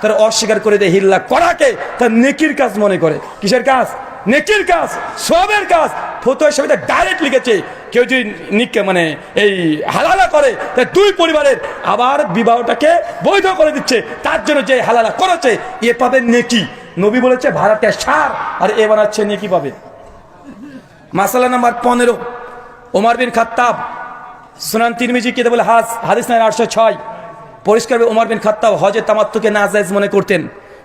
তারা অস্বীকার করে দেয় হিল্লা করাকে তার নেকির কাজ মনে করে। কিসের কাজ? নেকির কাজ, সবের কাজ। ফতোয়া সবাই ডাইরেক্ট লিখেছে কেউ যদি মানে এই হালালা করে তাই 2 পরিবারের আবার বিবাহটাকে বৈধ করে দিচ্ছে, তার জন্য যে হালালা করেছে এ পাবে নেকি। নবী বলেছে ভাড়াটা সার, আর এ বানাচ্ছে নেকি পাবে। মাসালা নাম্বার 15, ওমর বিন খাত্তাব, সুনান তিরমিজি কিতাবুল হাজ, হাদিস নাম্বার 806, পরিষ্কার ওমর বিন খাত্তাব হজে তামাত্তুকে নাজায়েজ মনে করতেন।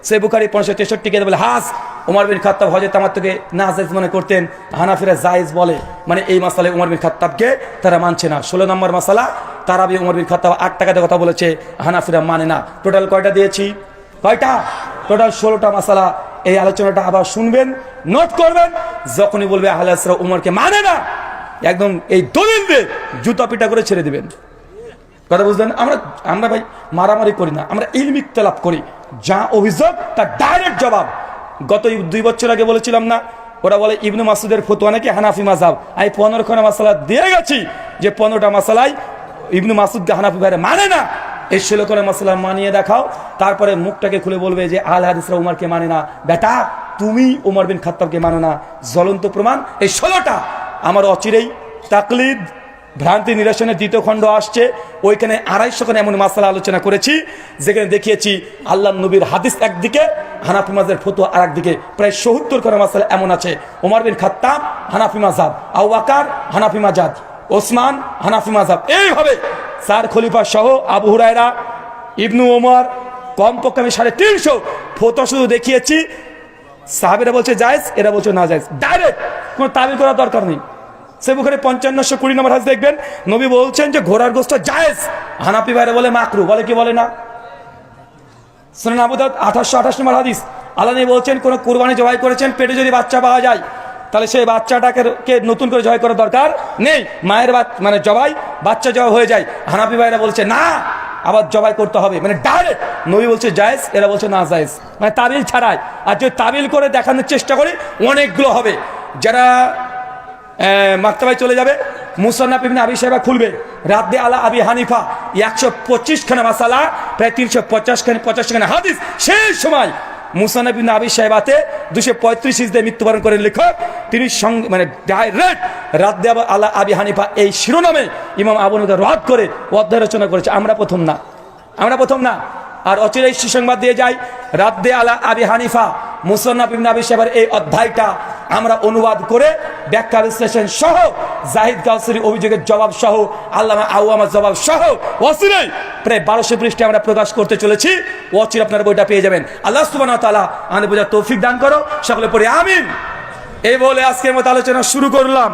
সহিহ বুখারী 563 কিতাবুল হাজ, ওমর বিন খাত্তাব হজে তামাত্তুকে নাজায়েজ মনে করতেন, হানাফিরা জায়েজ বলে। মানে এই মাসালায় ওমর বিন খাত্তাবকে তারা মানছে না। 16 নম্বর মাসালা, তারাবি ওমর বিন খাত্তাব 8 টাকাতে কথা বলেছে, হানাফিরা মানে না। টোটাল কয়টা দিয়েছি? কয়টা? টোটাল 16টা মাসালা। এই আলোচনাটা আবার শুনবেন, নোট করবেন। যখনই বলবে আহলে হাদিসরা ওমরকে মানে না, একদম এই দলিল দিয়ে জুতা পিটা করে ছেড়ে দিবেন। কথা বুঝলেন? আমরা ভাই মারামারি করি না, আমরা ইলমি ইখতিলাফ করি। যা অভিযোগ তার ডাইরেক্ট জবাব। গত 2 বছর আগে বলেছিলাম না, ওরা বলে ইবনে মাসউদের ফতোয়া নাকি হানাফি মাযহাব। আমি 15খানা মাসালা দিয়ে গেছি যে 15টা মাসালাই ইবনে মাসউদকে হানাফি ভাইরা মানে না। এই 16খানা মাসালা মানিয়ে দেখাও, তারপরে মুখটাকে খুলে বলবে যে আহলে হাদিসরা ওমরকে মানে না। বেটা তুমি ওমর বিন খাত্তাবকে মানো না, জ্বলন্ত প্রমাণ এই 16টা। আমার অচিরেই তাকলিদ ভ্রান্তি নিরসনের দ্বিতীয় খণ্ড আসছে, ওইখানে 250 খানা এমন মাসালা আলোচনা করেছি যেখানে দেখিয়েছি আল্লাহ নবীর হাদিস একদিকে, হানাফি মাযহাবের ফতোয়া আর একদিকে। প্রায় 70 খানা মাসালা এমন আছে। ওমর বিন খাত্তাব হানাফি মাযহাব, আবু বকর হানাফি মাযহাব, ওসমান হানাফি মাযহাব, এইভাবে 4 খলিফা সহ আবু হুরায়রা, ইবনু ওমর, কমপক্ষে আমি 350 ফতোয়া শুধু দেখিয়েছি। সাহাবীরা বলছে জায়েজ, এরা বলছে না জায়েজ, ডাইরেক্ট, কোনো তাবিল করার দরকার নেই। সে বুখারী 5520 নম্বর হাদিস দেখবেন, নবী বলছেন যে ঘোড়ার গোশত জায়েজ, হানাফি ভাইরা বলে মাকরু, বলে কি বলে না। সুনান আবু দাউদ 1828 নম্বর হাদিস, আল্লাহ নবী বলছেন কোন কুরবানি জবাই করেছেন, পেটে যদি বাচ্চা পাওয়া যায় তাহলে সেই বাচ্চাটাকে নতুন করে জবাই করার দরকার নেই, মায়ের মানে জবাই বাচ্চা জবাই হয়ে যায়। হানাফি ভাইরা বলছে না, আবার জবাই করতে হবে, মানে ডাইরেক্ট নবী বলছে জায়েজ, এরা বলছে না জায়েজ, মানে তাবিল ছাড়াই। আর যদি তাবিল করে দেখানোর চেষ্টা করি অনেকগুলো হবে। যারা মাকতাবায় চলে যাবে, মুসান্নাফ ইবনে আবি শাইবা খুলবে, রাদ্দে আলা আবি হানিফা 125 খানা মাসালা, প্রায় 350 খানা হাদিস। সেই সময় মুসান্নাফ ইবনে আবি শাইবাতে 235 হিজরিতে মৃত্যুবরণ করেন লেখক, তিনি মানে ডাইরেক্ট রাদ্দে আলা আবি হানিফা এই শিরোনামে ইমাম আবু হানিফা রদ করে অধ্যায় রচনা করেছে। আমরা প্রথম না। আর অচিরেই সুসংবাদ দিয়ে যাই, রাদ্দে আলা আবি হানিফা মুসান্নাফ ইবনে আবি শাইবার এই অধ্যায়টা আমরা অনুবাদ করে ব্যাখ্যা বিশ্লেষণ সহ, জাহিদ কাউসারি অভিযোগের জবাব সহ, আল্লামা আউয়ামার জবাব সহ অচিরেই প্রায় 1200 পৃষ্ঠা আমরা প্রকাশ করতে চলেছি। অচিরে আপনারা বইটা পেয়ে যাবেন। আল্লাহ সুবহানাহু ওয়া তাআলা আমাদের বোঝার তৌফিক দান করো, সকলে পড়ে আমিন। এই বলে আজকের মতো আলোচনা শুরু করলাম।